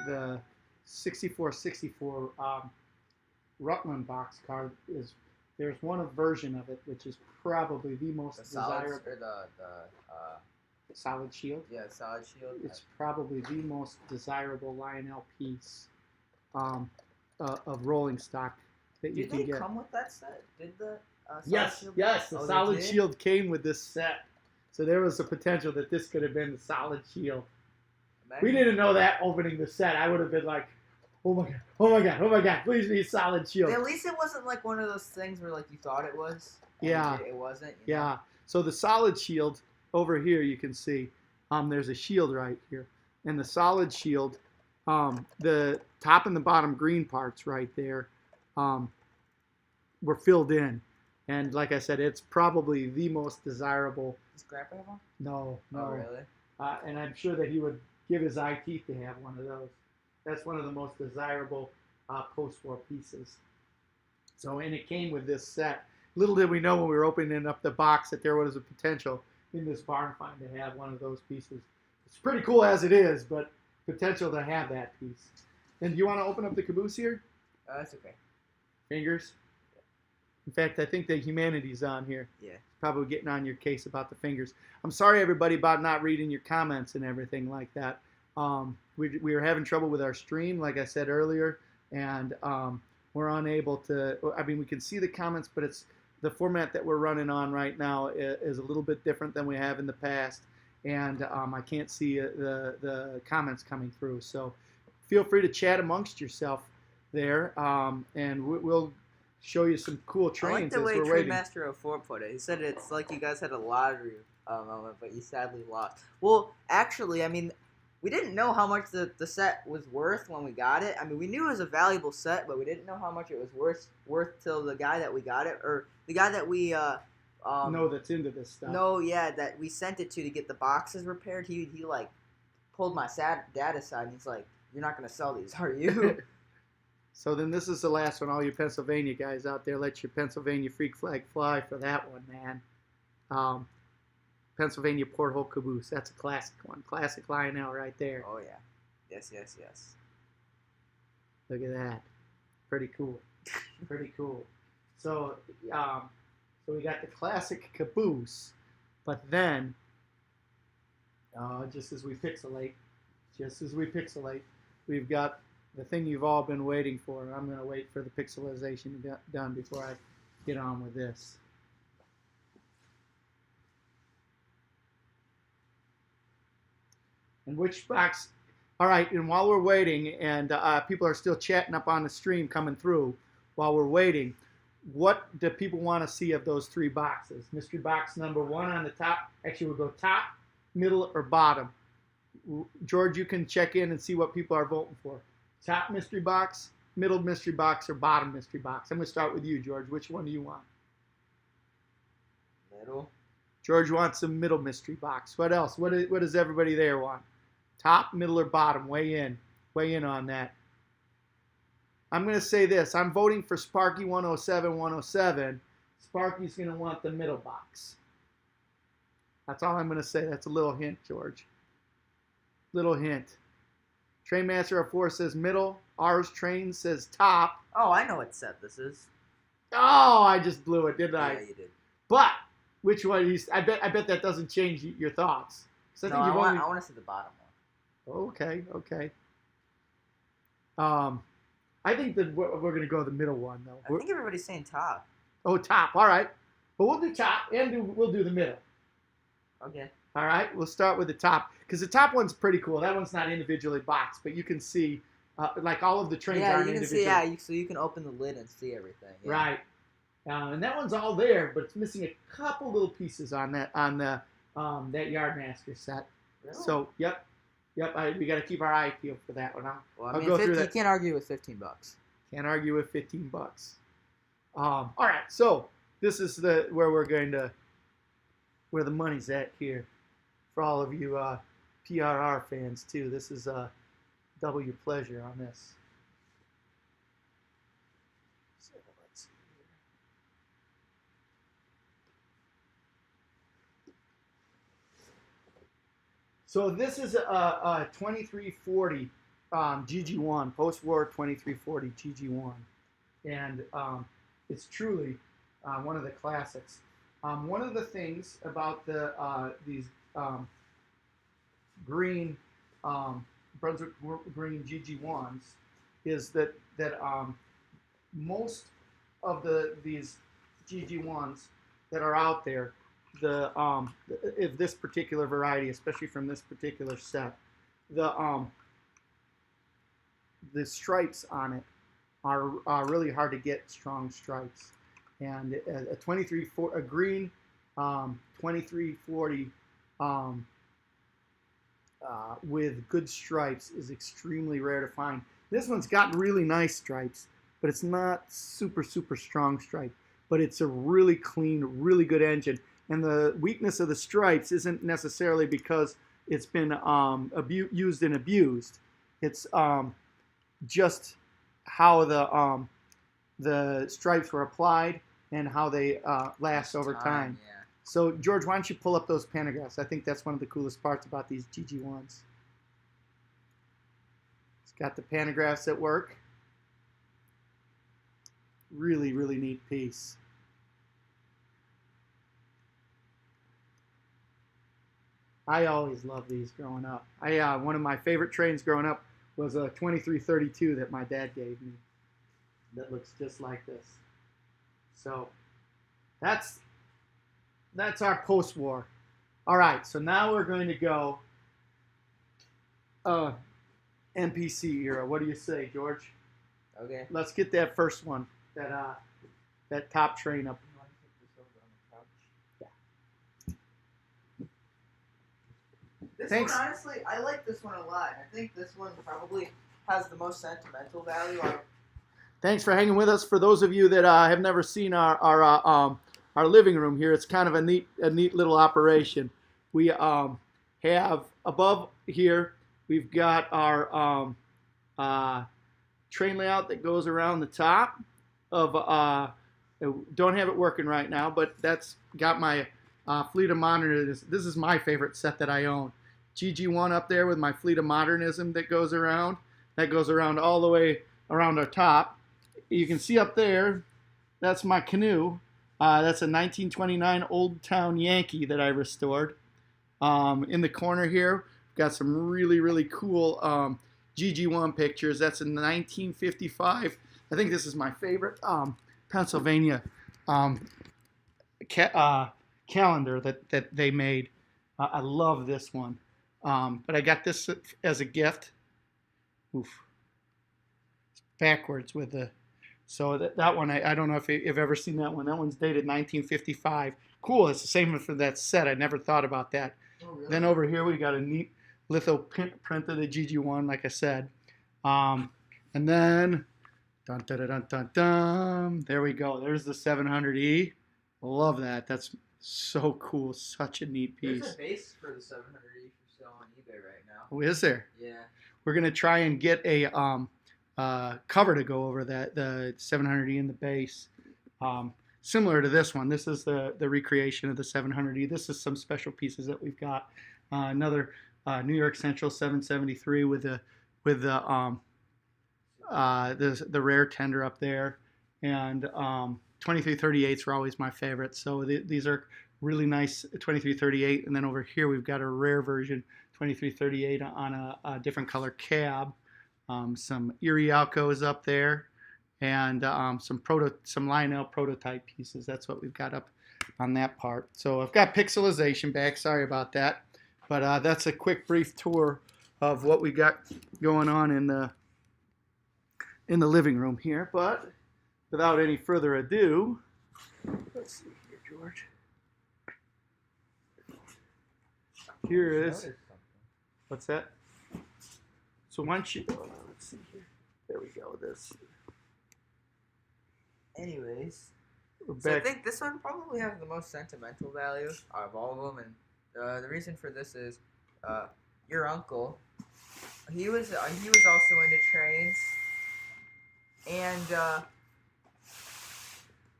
the 6464 Rutland box car there's one version of it which is probably the most desirable. The Solid shield. Yeah, solid shield. It's probably the most desirable Lionel piece of rolling stock that you Did can they get. come with that set? Did the Yes, shield? yes, the Oh, they solid did? shield came with this set. So there was a potential that this could have been the solid shield. We didn't know that opening the set. I would have been like, oh my god, oh my god, oh my god, please be solid shield. At least it wasn't like one of those things where like you thought it was. Yeah. It wasn't. You know? Yeah. So the solid shield over here, you can see, there's a shield right here, and the solid shield, the top and the bottom green parts right there, were filled in, and like I said, it's probably the most desirable. Does Grandpa have one? No, no. Oh, really? And I'm sure that he would give his eye teeth to have one of those. That's one of the most desirable post-war pieces. So, and it came with this set. Little did we know when we were opening up the box that there was a potential in this barn find to have one of those pieces. It's pretty cool as it is, but potential to have that piece. And do you want to open up the caboose here? That's okay. Fingers? In fact, I think the humanity's on here. Yeah. Probably getting on your case about the fingers. I'm sorry, everybody, about not reading your comments and everything like that. We were having trouble with our stream, like I said earlier, and we're unable to. I mean, we can see the comments, but it's the format that we're running on right now is a little bit different than we have in the past, and I can't see the comments coming through. So feel free to chat amongst yourself there, and we'll show you some cool trains. I like the as way we're waiting. Trainmaster 04 put it. He said it's like you guys had a lottery moment, but you sadly lost. Well, actually, I mean, we didn't know how much the set was worth when we got it. I mean, we knew it was a valuable set, but we didn't know how much it was worth till the guy that we got it, or the guy that we No, that's into this stuff. No, yeah, that we sent it to get the boxes repaired. He like pulled my dad aside and he's like, "You're not gonna sell these, are you?" So then this is the last one. All you Pennsylvania guys out there, let your Pennsylvania freak flag fly for that one, man. Pennsylvania Porthole Caboose. That's a classic one. Classic Lionel right there. Oh, yeah. Yes, yes, yes. Look at that. Pretty cool. Pretty cool. So, so we got the classic caboose, but then, just as we pixelate, we've got the thing you've all been waiting for. I'm going to wait for the pixelization to be done before I get on with this. And which box? All right, and while we're waiting, and people are still chatting up on the stream coming through while we're waiting, what do people want to see of those three boxes? Mystery box number one on the top. Actually, we'll go top, middle, or bottom. George, you can check in and see what people are voting for. Top mystery box, middle mystery box, or bottom mystery box. I'm going to start with you, George. Which one do you want? Middle. George wants some middle mystery box. What else? What does everybody there want? Top, middle, or bottom? Weigh in. Weigh in on that. I'm going to say this. I'm voting for Sparky 107 107. Sparky's going to want the middle box. That's all I'm going to say. That's a little hint, George. Little hint. Trainmaster 04 says middle. Ours Train says top. Oh, I know what set this is. Oh, I just blew it, didn't I? Yeah, you did. But which one? I bet that doesn't change your thoughts. No, I want to see the bottom one. Okay, okay. I think that we're going to go the middle one, though. I think everybody's saying top. Oh, top. All right. But we'll do top, and we'll do the middle. Okay. All right. We'll start with the top, because the top one's pretty cool. That one's not individually boxed, but you can see, like all of the trains aren't individually. Yeah, so you can open the lid and see everything. Yeah. Right. And that one's all there, but it's missing a couple little pieces on that that Yardmaster set. Really? So, yep. We got to keep our eye peeled for that one. Well, I I'll mean, go 50, through that. you can't argue with $15. Can't argue with $15. All right, so this is where the money's at here for all of you PRR fans too. This is W pleasure on this. So let's see here. So this is a 2340 GG1, post-war 2340 GG1. And it's truly one of the classics. One of the things about these green Brunswick green GG1s is that most of these GG1s that are out there, if this particular variety, especially from this particular set, the stripes on it are really hard to get strong stripes, and a green 2340 with good stripes is extremely rare to find. This one's got really nice stripes, but it's not super strong stripe, but it's a really clean, really good engine. And the weakness of the stripes isn't necessarily because it's been used and abused. It's just how the stripes were applied and how they last over time. Yeah. So, George, why don't you pull up those pantographs? I think that's one of the coolest parts about these GG1s. It's got the pantographs at work. Really, really neat piece. I always loved these growing up. One of my favorite trains growing up was a 2332 that my dad gave me that looks just like this. So that's our post-war. All right, so now we're going to go NPC era. What do you say, George? Okay. Let's get that first one, that top train up. You want to put this over on the couch? Yeah. This Thanks. one, honestly, I like this one a lot. I think this one probably has the most sentimental value. Thanks for hanging with us. For those of you that have never seen our living room here, it's kind of a neat little operation. We have above here, we've got our train layout that goes around the top of. Don't have it working right now, but that's got my Fleet of Modernism. This is my favorite set that I own. GG1 up there with my Fleet of Modernism that goes around. That goes around all the way around our top. You can see up there, that's my canoe. That's a 1929 Old Town Yankee that I restored. In the corner here, got some really cool GG1 pictures. That's a 1955. I think this is my favorite Pennsylvania calendar that they made. I love this one. But I got this as a gift. Oof. It's backwards with the... So that one, I don't know if you've ever seen that one. That one's dated 1955. Cool, it's the same for that set. I never thought about that. Oh, really? Then over here, we got a neat litho print of the GG1, like I said. And then, dun, dun, dun, dun, dun, there we go. There's the 700E. Love that. That's so cool. Such a neat piece. There's a base for the 700E for sale on eBay right now. Oh, is there? Yeah. We're going to try and get a cover to go over that, the 700E in the base. Similar to this one. This is the recreation of the 700E. This is some special pieces that we've got. Another New York Central 773 with the rare tender up there, and 2338s are always my favorite. So these are really nice 2338, and then over here we've got a rare version 2338 on a different color cab. Some Erie Alcos up there, and some Lionel prototype pieces. That's what we've got up on that part. So I've got pixelization back. Sorry about that, but that's a quick brief tour of what we got going on in the living room here. But without any further ado, let's see here, George. Here is, what's that? So once you, let's see here. There we go. This. Anyways, We're so I back. think this one probably has the most sentimental value out of all of them, and the reason for this is your uncle. He was also into trains, and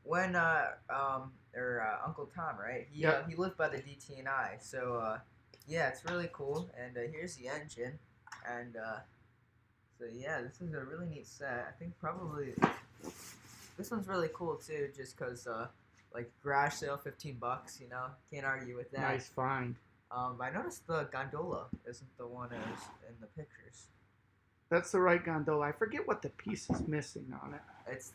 when Uncle Tom, right? Yep. He lived by the DT&I, so yeah, it's really cool. And here's the engine, and so yeah, this is a really neat set. I think probably this one's really cool too, just cause like garage sale, $15. You know, can't argue with that. Nice find. I noticed the gondola isn't the one as in the pictures. That's the right gondola. I forget what the piece is missing on it. It's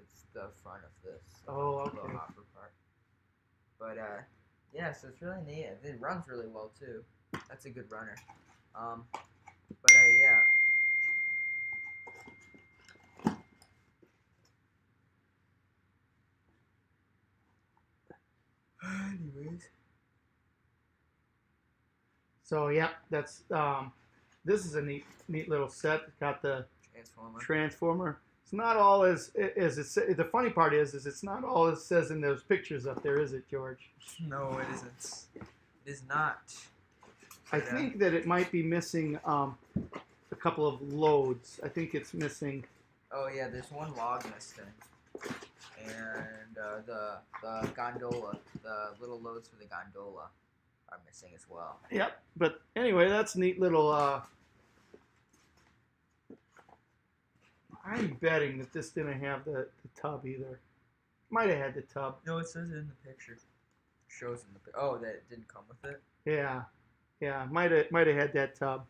it's the front of this. Oh, Little okay. hopper part. But yeah, so it's really neat. It runs really well too. That's a good runner. But yeah. Anyways. So yeah, that's this is a neat little set. It's got the transformer. It's not all as it's. The funny part is it's not all it says in those pictures up there, is it, George? No, it isn't. It is not. I think that it might be missing a couple of loads. I think it's missing. Oh yeah, there's one log missing, and the gondola, the little loads for the gondola, are missing as well. Yep. But anyway, that's a neat little. I'm betting that this didn't have the tub either. Might have had the tub. No, it says it in the picture. It shows in the oh, that it didn't come with it. Yeah, might have had that tub.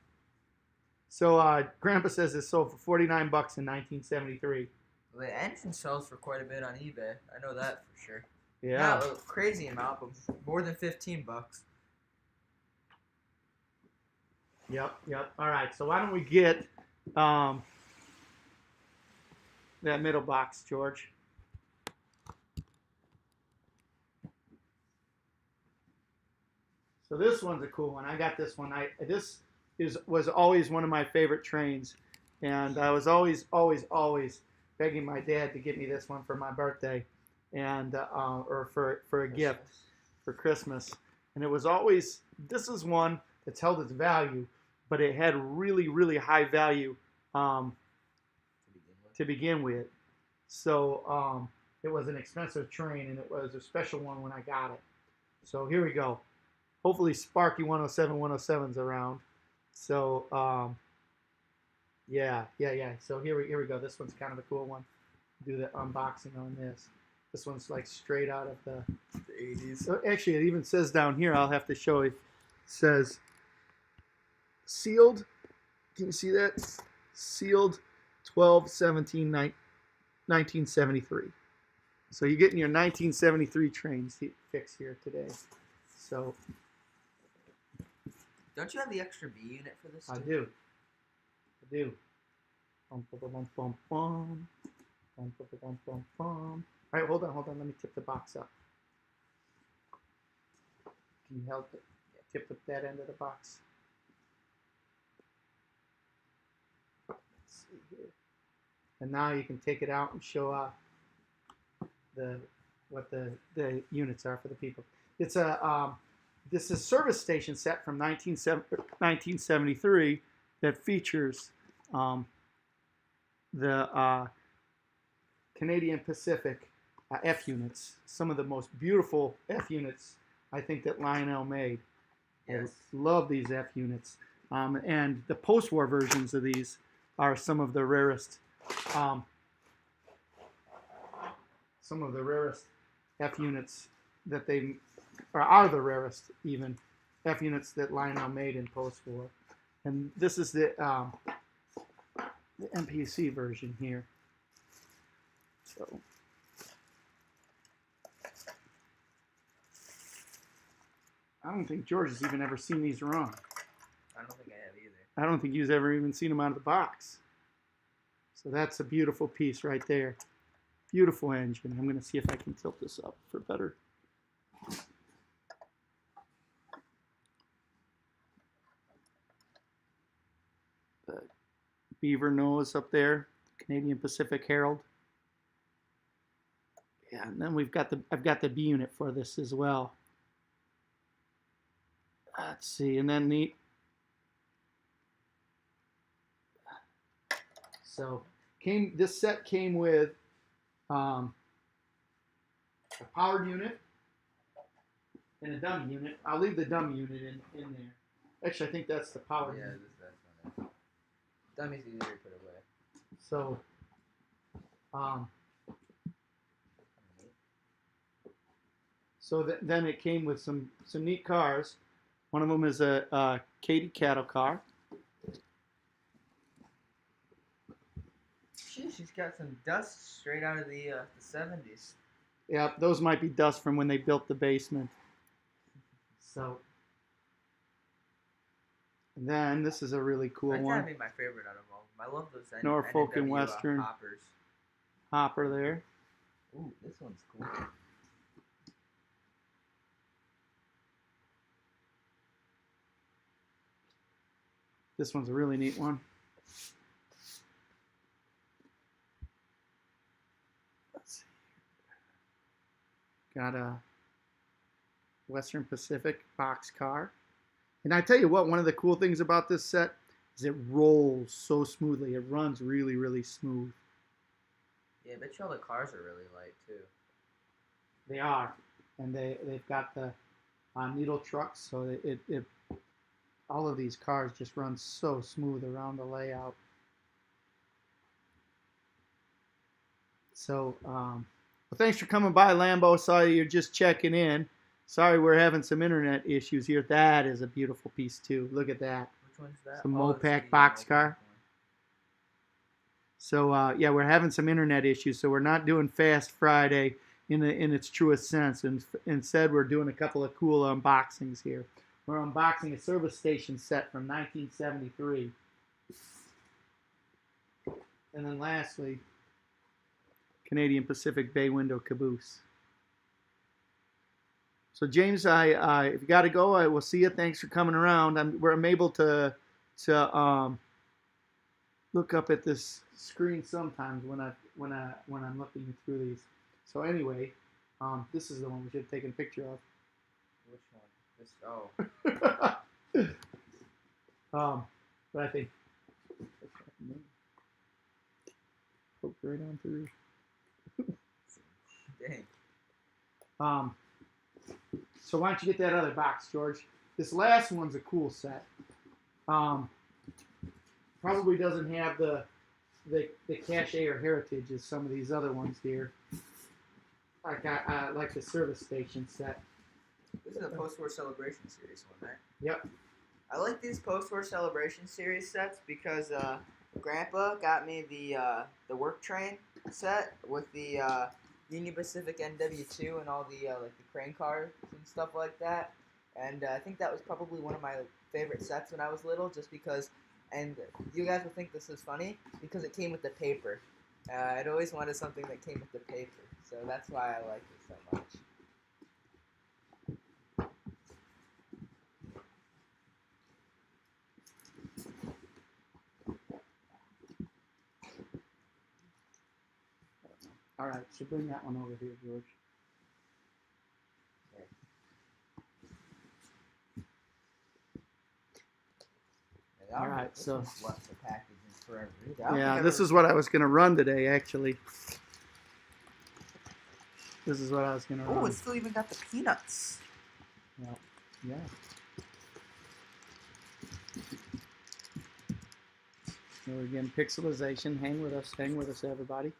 So Grandpa says it sold for $49 in 1973. Well, the engine sells for quite a bit on eBay. I know that for sure. Yeah. Not a crazy amount, but more than $15. Yep. All right. So why don't we get that middle box, George? So this one's a cool one. I got this one. This was always one of my favorite trains, and I was always begging my dad to get me this one for my birthday, and or for a gift for Christmas. And it was always, this is one that's held its value, but it had really high value to begin with. So it was an expensive train, and it was a special one when I got it. So here we go. Hopefully Sparky 107's around. So yeah. So here we go. This one's kind of a cool one. Do the unboxing on this. This one's like straight out of the 80s. So actually, it even says down here. I'll have to show you. It says sealed. Can you see that? Sealed 12/17/1973. So you're getting your 1973 trains fixed here today. So don't you have the extra B unit for this? I do. Bum, bum, bum, bum, bum. Bum, bum, bum, bum, bum. All right, hold on. Let me tip the box up. Can you help it? Yeah, tip up that end of the box. Let's see here. And now you can take it out and show off what the units are for the people. It's a this is a service station set from 1973 that features the Canadian Pacific F units, some of the most beautiful F units I think that Lionel made. Yes. I love these F units, and the post-war versions of these are some of the rarest. Some of the rarest F units that they are the rarest even F units that Lionel made in post-war, and this is the MPC version here. So I don't think George has even ever seen these run. I don't think I have either. I don't think he's ever even seen them out of the box. So that's a beautiful piece right there. Beautiful engine. I'm going to see if I can tilt this up for better. The beaver nose up there, Canadian Pacific Herald. Yeah, and then I've got the B unit for this as well. Let's see, and then so this set came with a powered unit and a dummy unit. I'll leave the dummy unit in there. Actually, I think that's the powered unit. That's one. Dummy's easier to put away. So, then it came with some neat cars. One of them is a Katy cattle car. Sheesh, she's got some dust straight out of the 70s. Yeah, those might be dust from when they built the basement. So, and then this is a really cool That's one. gotta be my favorite out of all of them. I love those Norfolk and NW, Western. hoppers. Hopper there. Ooh, this one's cool. This one's a really neat one. Let's see. Got a Western Pacific boxcar. And I tell you what, one of the cool things about this set is it rolls so smoothly. It runs really, really smooth. Yeah, I bet you all the cars are really light too. They are. And they've got the needle trucks, so it all of these cars just run so smooth around the layout. So, well, thanks for coming by, Lambo. Sorry you're just checking in. Sorry we're having some internet issues here. That is a beautiful piece too. Look at that. Which one's that? Some Oh, it's Mopac the boxcar. Mopac one. So yeah, we're having some internet issues, so we're not doing Fast Friday in its truest sense. And instead, we're doing a couple of cool unboxings here. We're unboxing a service station set from 1973. And then lastly, Canadian Pacific Bay Window Caboose. So James, if you got to go, I will see you. Thanks for coming around. I'm able to look up at this screen sometimes when I'm looking through these. So anyway, this is the one we should have taken a picture of. Which one? This. Oh. But I think poke right on through. Dang. So why don't you get that other box, George? This last one's a cool set. Probably doesn't have the cachet or heritage as some of these other ones here. Like I like the service station set. This is a post-war celebration series one, right? Yep. I like these post-war celebration series sets because Grandpa got me the work train set with the Union Pacific NW2 and all the like the crane cars and stuff like that. And I think that was probably one of my favorite sets when I was little, just because. And you guys will think this is funny because it came with the paper. I'd always wanted something that came with the paper, so that's why I like it so much. All right, so bring that one over here, George. All right, this so one's left the packaging forever. Either. yeah, this is what I was gonna run today, actually. This is what I was gonna run. Oh, it's still even got the peanuts. Well, yeah. So again, pixelization. Hang with us, everybody.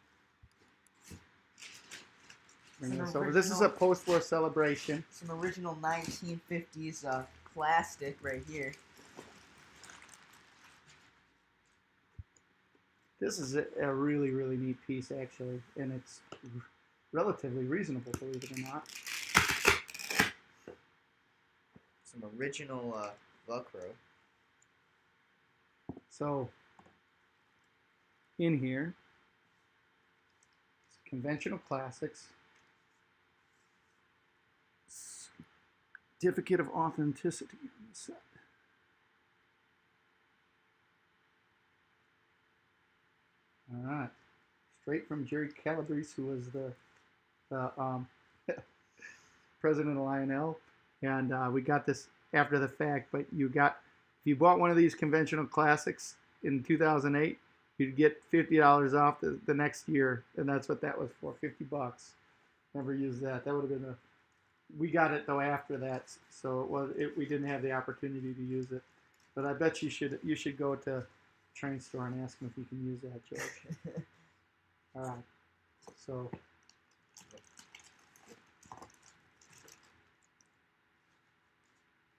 Bring this over. This is a post-war celebration. Some original 1950s plastic right here. This is a really, really neat piece, actually, and it's relatively reasonable, believe it or not. Some original Velcro. So, in here, it's conventional classics, certificate of authenticity on the set. All right, straight from Jerry Calabrese, who was the president of Lionel, and we got this after the fact. But if you bought one of these conventional classics in 2008, you'd get $50 off the next year, and that's what that was for, $50. Never used that. That would have been we got it though after that, so we didn't have the opportunity to use it. But I bet you should go to train store and ask them if you can use that, George. All right. So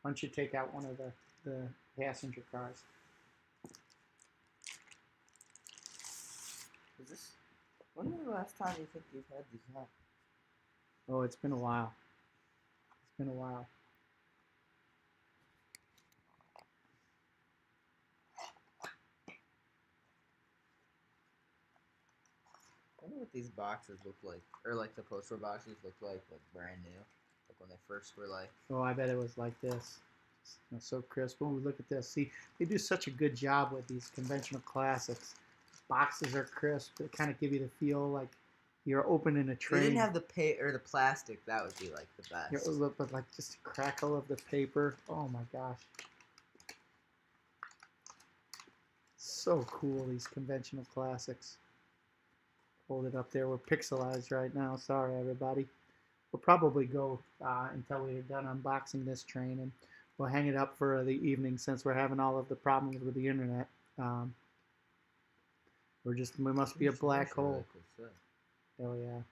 why don't you take out one of the passenger cars? Is this? When was the last time you think you've had these on? Oh, it's been a while. It's been a while. I wonder what these boxes look like, or like the poster boxes look like brand new, like when they first were like. Oh, I bet it was like this. So crisp. Oh, look at this. See, they do such a good job with these conventional classics. Boxes are crisp. They kind of give you the feel like you're opening a tray. They didn't have the the plastic. That would be like the best. But like just the crackle of the paper. Oh my gosh. So cool, these conventional classics. Hold it up there. We're pixelized right now. Sorry, everybody. We'll probably go until we're done unboxing this train, and we'll hang it up for the evening since we're having all of the problems with the internet. We must be a black hole. Really cool. Oh yeah.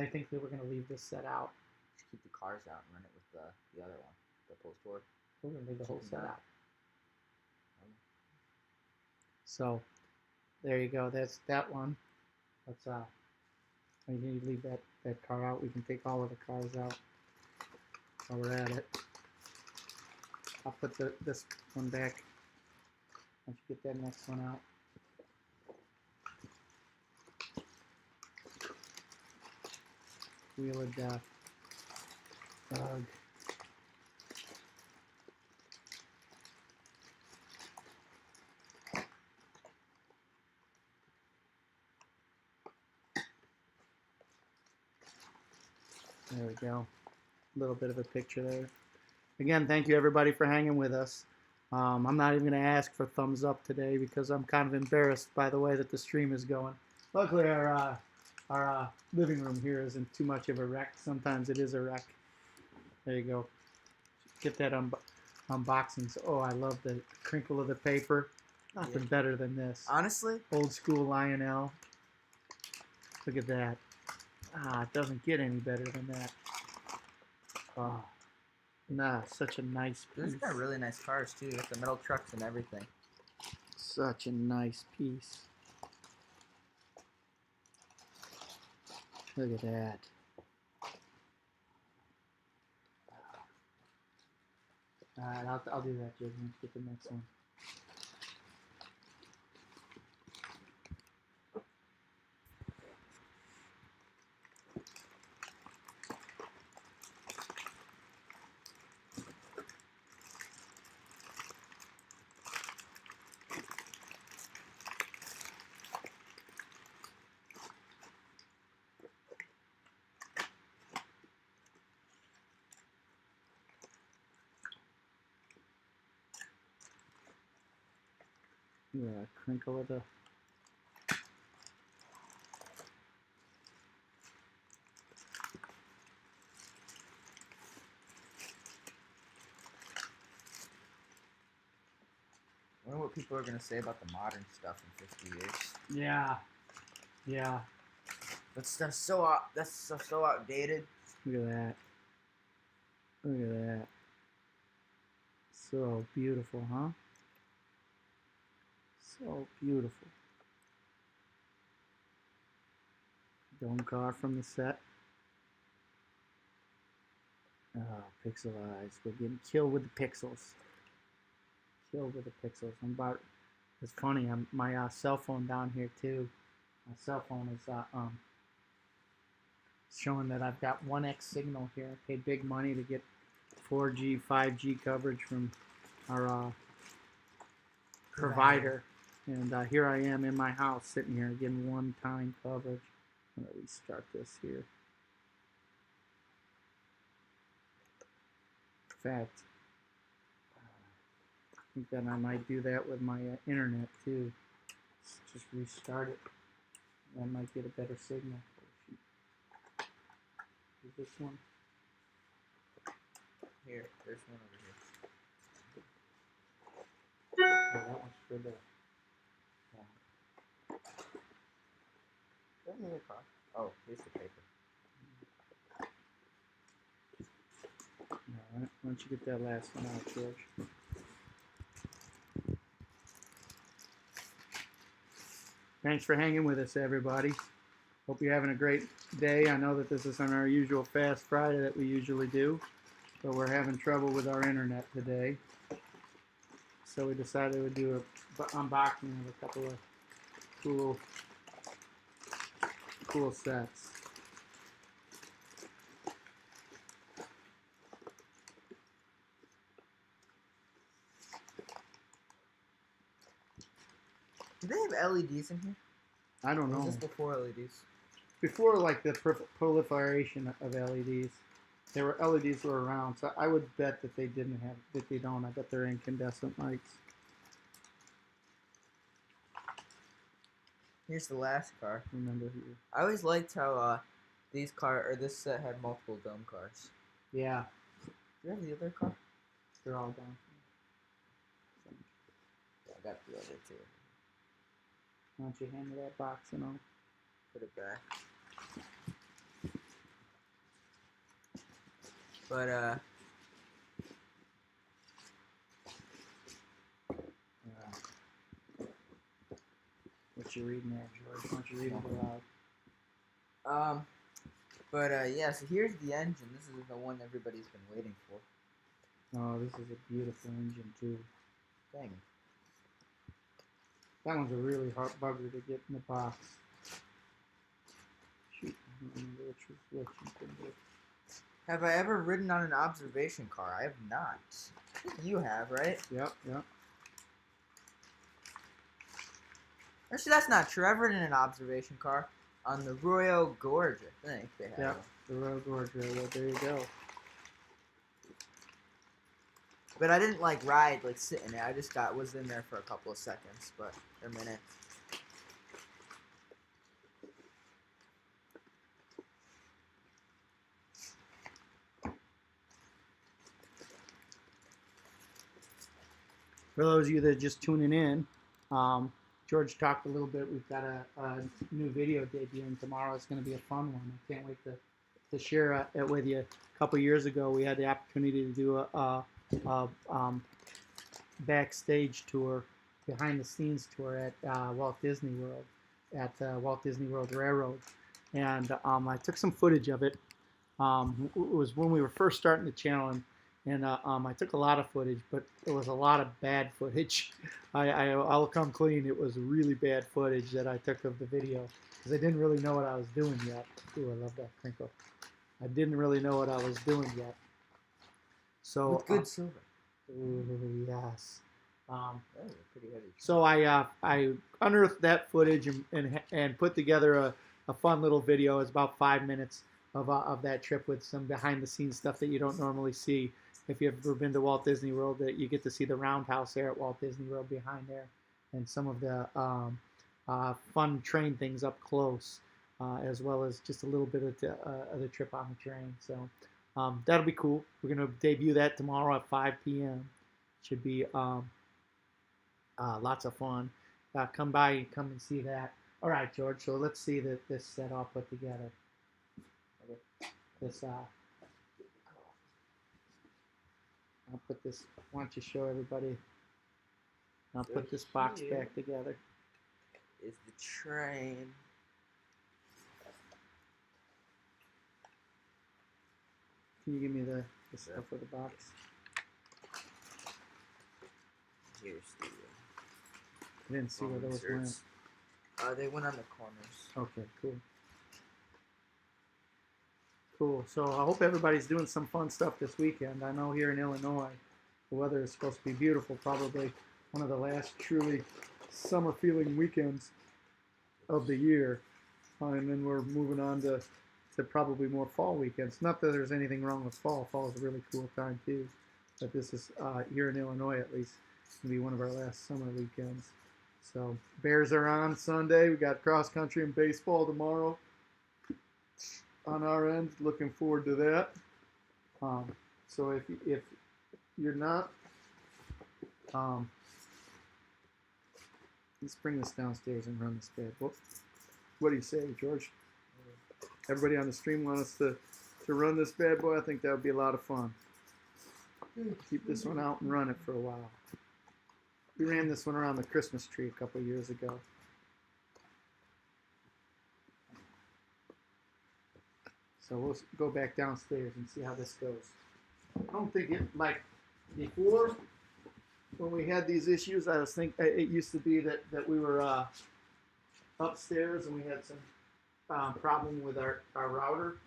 I think that we're gonna leave this set out. Just keep the cars out and run it with the other one, the post-board. We're gonna leave the whole set that. out. So there you go. That's that one. Let's when you leave that car out, we can take all of the cars out while we're at it. I'll put this one back once you get that next one out. Wheel of Death. Ugh. There we go. A little bit of a picture there. Again, thank you everybody for hanging with us. I'm not even going to ask for thumbs up today because I'm kind of embarrassed by the way that the stream is going. Luckily, our living room here isn't too much of a wreck. Sometimes it is a wreck. There you go. Get that unboxing. So, oh, I love the crinkle of the paper. Nothing better than this. Honestly? Old school Lionel. Look at that. It doesn't get any better than that. Oh, nah, such a nice piece. These got really nice cars too, with the metal trucks and everything. Such a nice piece. Look at that. Alright, I'll do that, Jason. Let's get the next one. Yeah, crinkle of the. I wonder what people are gonna say about the modern stuff in 50 years. Yeah, yeah. That stuff's so outdated. Look at that. Look at that. So beautiful, huh? So beautiful. Dome car from the set. Oh, pixelized. We're getting killed with the pixels. Killed with the pixels. It's funny. My cell phone down here too. My cell phone is showing that I've got 1x signal here. I paid big money to get 4G, 5G coverage from our provider. And here I am in my house sitting here getting one-time coverage. I'm going to restart this here. In fact, I think that I might do that with my internet too. Just restart it. I might get a better signal. Is this one? Here, there's one over here. Oh, that one's for the. Oh, here's the paper. Alright, why don't you get that last one out, George? Thanks for hanging with us, everybody. Hope you're having a great day. I know that this isn't our usual Fast Friday that we usually do, but we're having trouble with our internet today. So we decided we'd do an unboxing of a couple of cool sets. Do they have LEDs in here? I don't Or know. is this before LEDs? Before, like, the proliferation of LEDs, there were LEDs were around, so I would bet that they didn't have, that they don't. I bet they're incandescent lights. Here's the last car. Remember here. I always liked how this set had multiple dome cars. Yeah, Do you have the other car? they're all down. Yeah, I got the other two. Why don't you hand me that box and I'll Put it back. But what you reading there, George? Why don't you read it aloud? yeah, so here's the engine. This is the one everybody's been waiting for. Oh, this is a beautiful engine too. Dang. That one's a really hard bugger to get in the box. Shoot, I don't remember which was. Have I ever ridden on an observation car? I have not. I think you have, right? Yep. Actually, that's not true. I've ridden in an observation car on the Royal Gorge, I think they have. Yep, the Royal Gorge Railroad. There you go. But I didn't like ride, like sit in it. I just was in there for a couple of seconds, but a minute. For those of you that are just tuning in, George talked a little bit. We've got a new video debuting tomorrow. It's going to be a fun one. I can't wait to share it with you. A couple years ago, we had the opportunity to do a backstage tour, behind the scenes tour at Walt Disney World, at Walt Disney World Railroad, and I took some footage of it. It was when we were first starting the channel, and I took a lot of footage, but there was a lot of bad footage. I'll come clean. It was really bad footage that I took of the video because I didn't really know what I was doing yet. Ooh, I love that crinkle. I didn't really know what I was doing yet. So With good silver. Ooh, yes. That was a pretty heavy. So I unearthed that footage and put together a fun little video. It's about 5 minutes of that trip with some behind the scenes stuff that you don't normally see. If you've ever been to Walt Disney World, that you get to see the roundhouse there at Walt Disney World behind there, and some of the fun train things up close, as well as just a little bit of the trip on the train. So that'll be cool. We're gonna debut that tomorrow at 5 p.m. Should be lots of fun. Come by and come and see that. All right, George. So let's see this set all put together. This I'll put this. Why don't you show everybody? I'll put this box back together. Is the train. Can you give me the stuff for the box? Here's the. I didn't see where those went. They went on the corners. Okay, cool. Cool. So I hope everybody's doing some fun stuff this weekend. I know here in Illinois, the weather is supposed to be beautiful. Probably one of the last truly summer-feeling weekends of the year. And then we're moving on to probably more fall weekends. Not that there's anything wrong with fall. Fall is a really cool time too. But this is, here in Illinois at least, going to be one of our last summer weekends. So Bears are on Sunday. We got cross country and baseball tomorrow. On our end, looking forward to that. So if you're not, let's bring this downstairs and run this bad. What do you say, George? Everybody on the stream want us to run this bad boy? I think that would be a lot of fun. Keep this one out and run it for a while. We ran this one around the Christmas tree a couple years ago. So we'll go back downstairs and see how this goes. I don't think it, like before, when we had these issues, I was thinking it used to be that we were upstairs and we had some problem with our router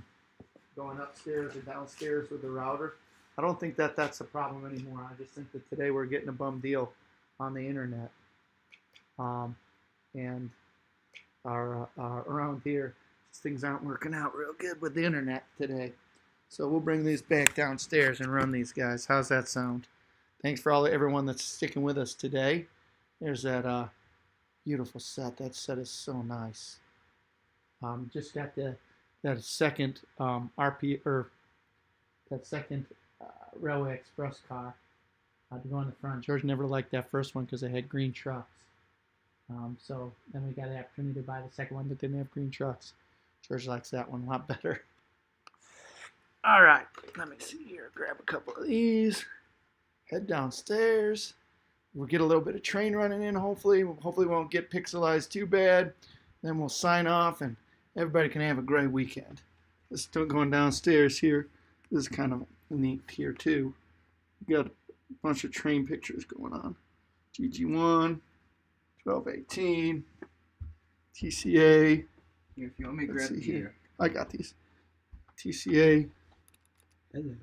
going upstairs or downstairs with the router. I don't think that that's a problem anymore. I just think that today we're getting a bum deal on the internet. And around here, things aren't working out real good with the internet today. So we'll bring these back downstairs and run these guys. How's that sound? Thanks for everyone that's sticking with us today. There's that beautiful set. That set is so nice. Just got that second Railway Express car to go in the front. George never liked that first one because it had green trucks. So then we got the opportunity to buy the second one that didn't have green trucks. George likes that one a lot better. All right, let me see here. Grab a couple of these. Head downstairs. We'll get a little bit of train running in, hopefully. Hopefully we won't get pixelized too bad. Then we'll sign off and everybody can have a great weekend. Let's still going downstairs here. This is kind of neat here too. We got a bunch of train pictures going on. GG1, 1218, TCA. Here, if you want me to grab the here. I got these. TCA. Hello.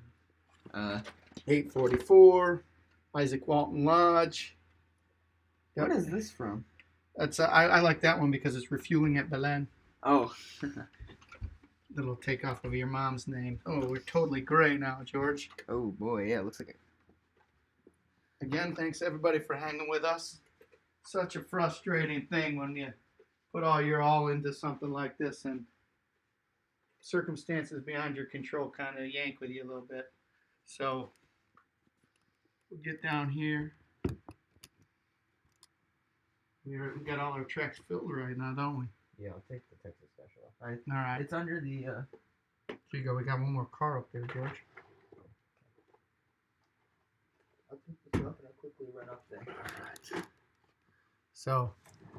844. Isaac Walton Lodge. What is this from? That's I like that one because it's refueling at Belen. Oh. Little takeoff of your mom's name. Oh, we're totally gray now, George. Oh boy, yeah, it looks like it. Again, thanks everybody for hanging with us. Such a frustrating thing when you put all your all into something like this and circumstances beyond your control kind of yank with you a little bit. So we'll get down here. We got all our tracks filled right now, don't we? Yeah, I'll take the Texas special off. All right. It's under the. Here you go. We got one more car up there, George. I'll take this off and I'll quickly run up there. All right. So,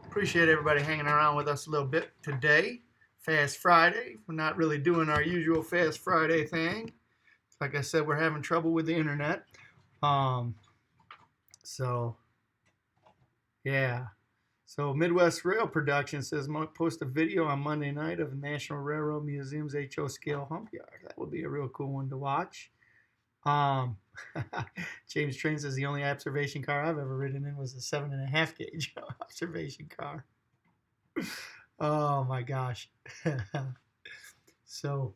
appreciate everybody hanging around with us a little bit today. Fast Friday. We're not really doing our usual Fast Friday thing. Like I said, we're having trouble with the internet. So, yeah. So, Midwest Rail Production says post a video on Monday night of National Railroad Museum's HO scale hump yard. That would be a real cool one to watch. James Train says the only observation car I've ever ridden in was a 7.5 gauge observation car. Oh my gosh. So,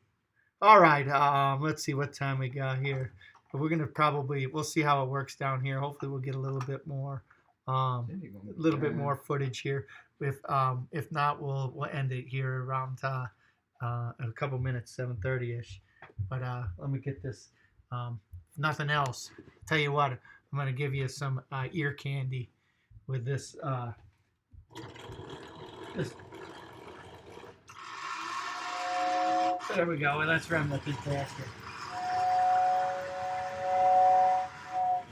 all right. Let's see what time we got here. We're gonna we'll see how it works down here. Hopefully, we'll get a little bit more, more footage here. If not, we'll end it here around a couple minutes, 7:30ish. But let me get this. Nothing else. Tell you what, I'm going to give you some ear candy with this. There we go. Let's run with this basket.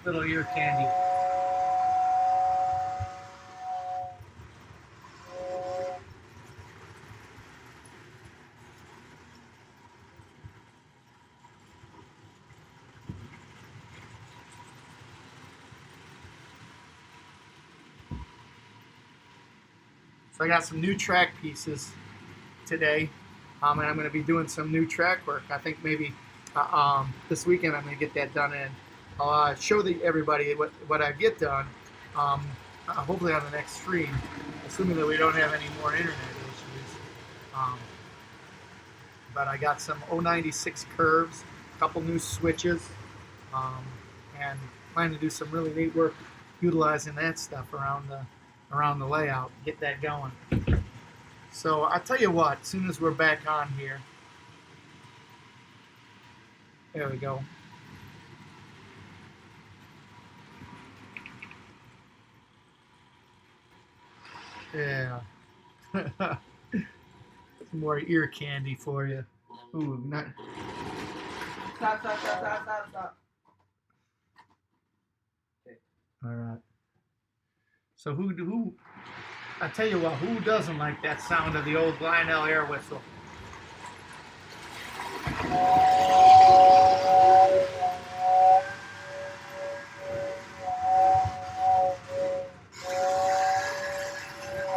Little ear candy. So I got some new track pieces today, and I'm going to be doing some new track work. I think maybe this weekend I'm going to get that done, and I'll show everybody what I get done, hopefully on the next stream, assuming that we don't have any more internet issues. But I got some 096 curves, a couple new switches, and plan to do some really neat work utilizing that stuff around the layout, get that going. So I'll tell you what, as soon as we're back on here, there we go. Yeah. Some more ear candy for you. Ooh, not. Stop. Okay. All right. So who? I tell you what, who doesn't like that sound of the old Lionel air whistle?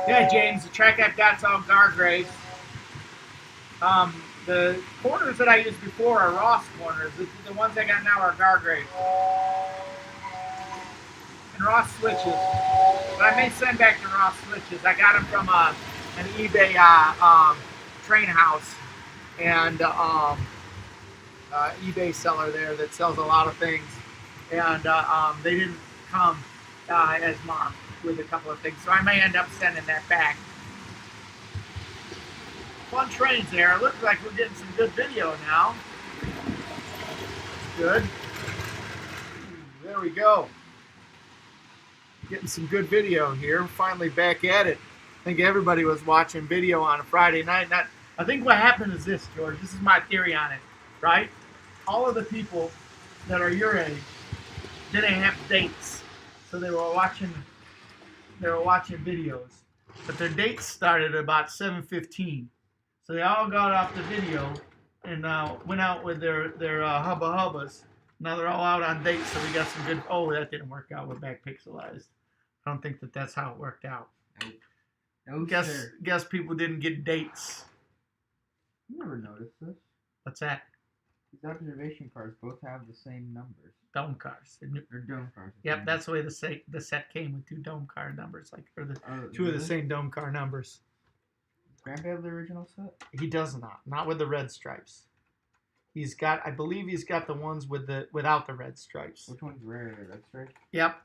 Yeah, James, the track I've got's all Gargraves. The corners that I used before are Ross corners. The ones I got now are Gargraves. And Ross switches. But I may send back to Ross switches. I got them from an eBay train house and eBay seller there that sells a lot of things. And they didn't come as marked with a couple of things. So I may end up sending that back. Fun trains there. It looks like we're getting some good video now. That's good. There we go. Getting some good video here. Finally back at it. I think everybody was watching video on a Friday night. I think what happened is this, George. This is my theory on it, right? All of the people that are your age didn't have dates, so they were watching videos. But their dates started at about 7:15. So they all got off the video and went out with their hubba hubbas. Now they're all out on dates, so we got some good. Oh, that didn't work out. We're back pixelized. I don't think that's how it worked out. No, Guess people didn't get dates. You never noticed this. What's that? These observation cars both have the same numbers. Dome cars. They're dome cars. Yep, that's the way the set came with two dome car numbers, two of the same dome car numbers. Grandpa have the original set? He does not with the red stripes. I believe he's got the ones without the red stripes. Which one's rare? Red stripes? Yep.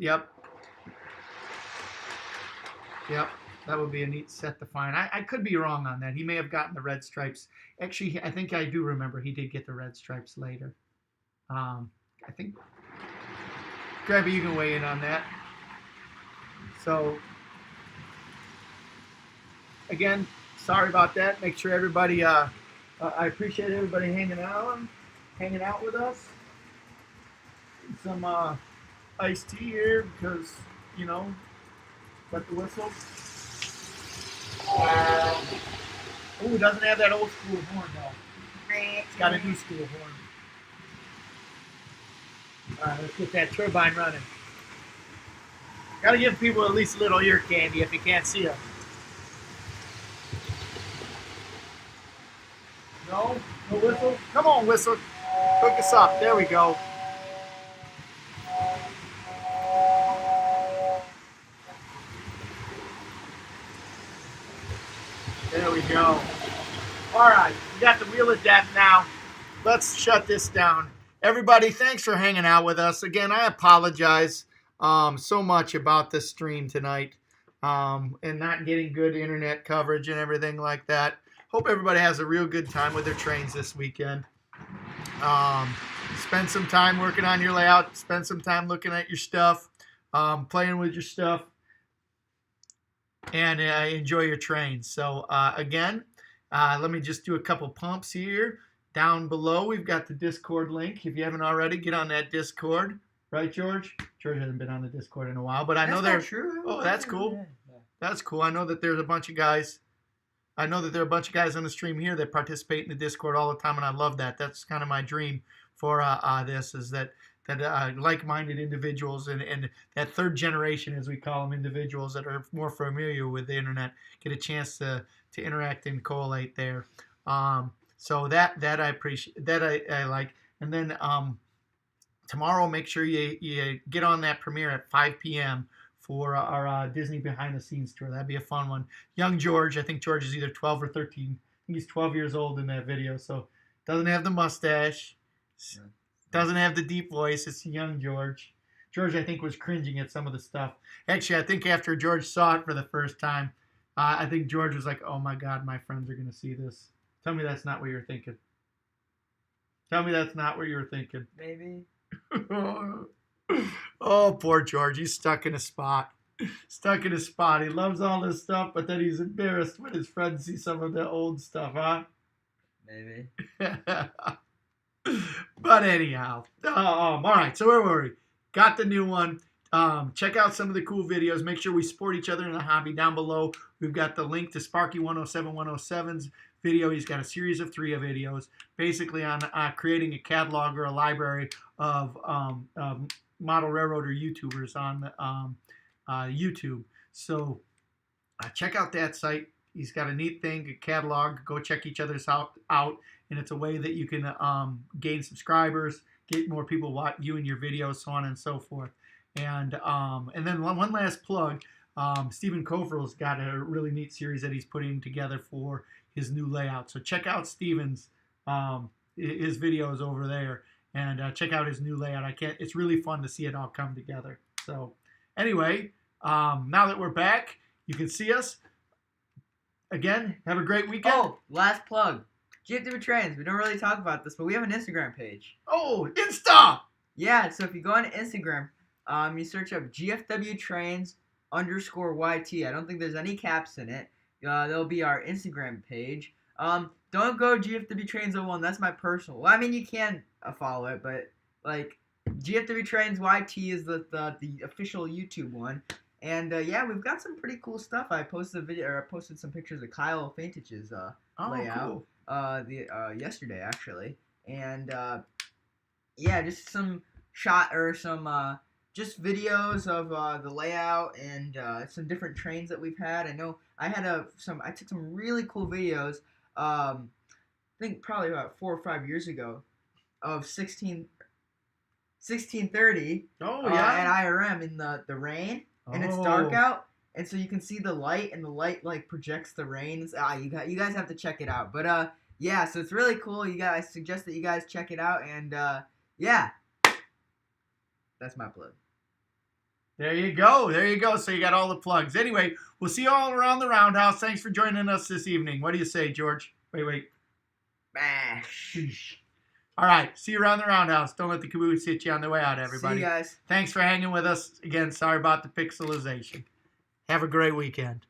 That would be a neat set to find. I could be wrong on that. He may have gotten the red stripes. Actually, I think I do remember he did get the red stripes later. I think. Grabby, you can weigh in on that. So, again, sorry about that. Make sure everybody. I appreciate everybody hanging out with us. Some iced tea here because wet the whistle. Oh, it doesn't have that old school horn though. It's got a new school horn. All right, let's get that turbine running. Got to give people at least a little ear candy if you can't see them. No whistle? Come on, whistle. Hook us up. There we go. There we go. All right, we got the wheel of death now. Let's shut this down. Everybody, thanks for hanging out with us. Again, I apologize so much about this stream tonight and not getting good internet coverage and everything like that. Hope everybody has a real good time with their trains this weekend. Spend some time working on your layout. Spend some time looking at your stuff, playing with your stuff, and enjoy your trains. So, again, let me just do a couple pumps here. Down below, we've got the Discord link. If you haven't already, get on that Discord. Right, George? George hasn't been on the Discord in a while, but I know that's not true. Oh, that's cool. That's cool. I know that there's a bunch of guys. I know that there are a bunch of guys on the stream here that participate in the Discord all the time, and I love that. That's kind of my dream for this, is that like-minded individuals and that third generation, as we call them, individuals that are more familiar with the internet, get a chance to interact and collate there. So that I appreciate, that I like. And then tomorrow, make sure you get on that premiere at 5 p.m. for our Disney behind the scenes tour. That'd be a fun one. Young George, I think George is either 12 or 13. I think he's 12 years old in that video. So doesn't have the mustache, doesn't have the deep voice. It's young George. George, I think, was cringing at some of the stuff. Actually, I think after George saw it for the first time, I think George was like, oh my God, my friends are going to see this. Tell me that's not what you're thinking. Tell me that's not what you were thinking. Maybe. Oh, poor George. He's stuck in a spot. Stuck in a spot. He loves all this stuff, but then he's embarrassed when his friends see some of the old stuff, huh? Maybe. But anyhow. All right. So where were we? Got the new one. check out some of the cool videos. Make sure we support each other in the hobby. Down below, we've got the link to Sparky 107's video. He's got a series of 3 videos, basically on creating a catalog or a library of model railroader YouTubers on YouTube. So check out that site. He's got a neat thing, a catalog. Go check each other's out, and it's a way that you can gain subscribers, get more people viewing your videos, so on and so forth. And then one last plug. Stephen Koferl's got a really neat series that he's putting together for his new layout. So check out Stephen's his videos over there, and check out his new layout. It's really fun to see it all come together. So anyway, now that we're back, you can see us. Again, have a great weekend. Oh, last plug. GFW Trains. We don't really talk about this, but we have an Instagram page. Oh, Insta! Yeah, so if you go on Instagram, you search up GFW Trains _YT. I don't think there's any caps in it. There'll be our Instagram page. Don't go GFW Trains 01. That's my personal. Well, I mean, you can follow it, but like GFW Trains YT is the official YouTube one. And yeah, we've got some pretty cool stuff. I posted a video, or I posted some pictures of Kyle Faintage's layout yesterday actually, and yeah, just some just videos of the layout and some different trains that we've had. I know I took some really cool videos. I think probably about 4 or 5 years ago of 1630. Oh yeah. At IRM in the rain. And it's dark out, and so you can see the light, and the light like projects the rain. You guys have to check it out. But yeah, so it's really cool. I suggest that you guys check it out, and yeah, that's my plug. There you go. There you go. So you got all the plugs. Anyway, we'll see you all around the roundhouse. Thanks for joining us this evening. What do you say, George? Wait. Bash. All right. See you around the roundhouse. Don't let the caboose hit you on the way out, everybody. See you guys. Thanks for hanging with us. Again, sorry about the pixelization. Have a great weekend.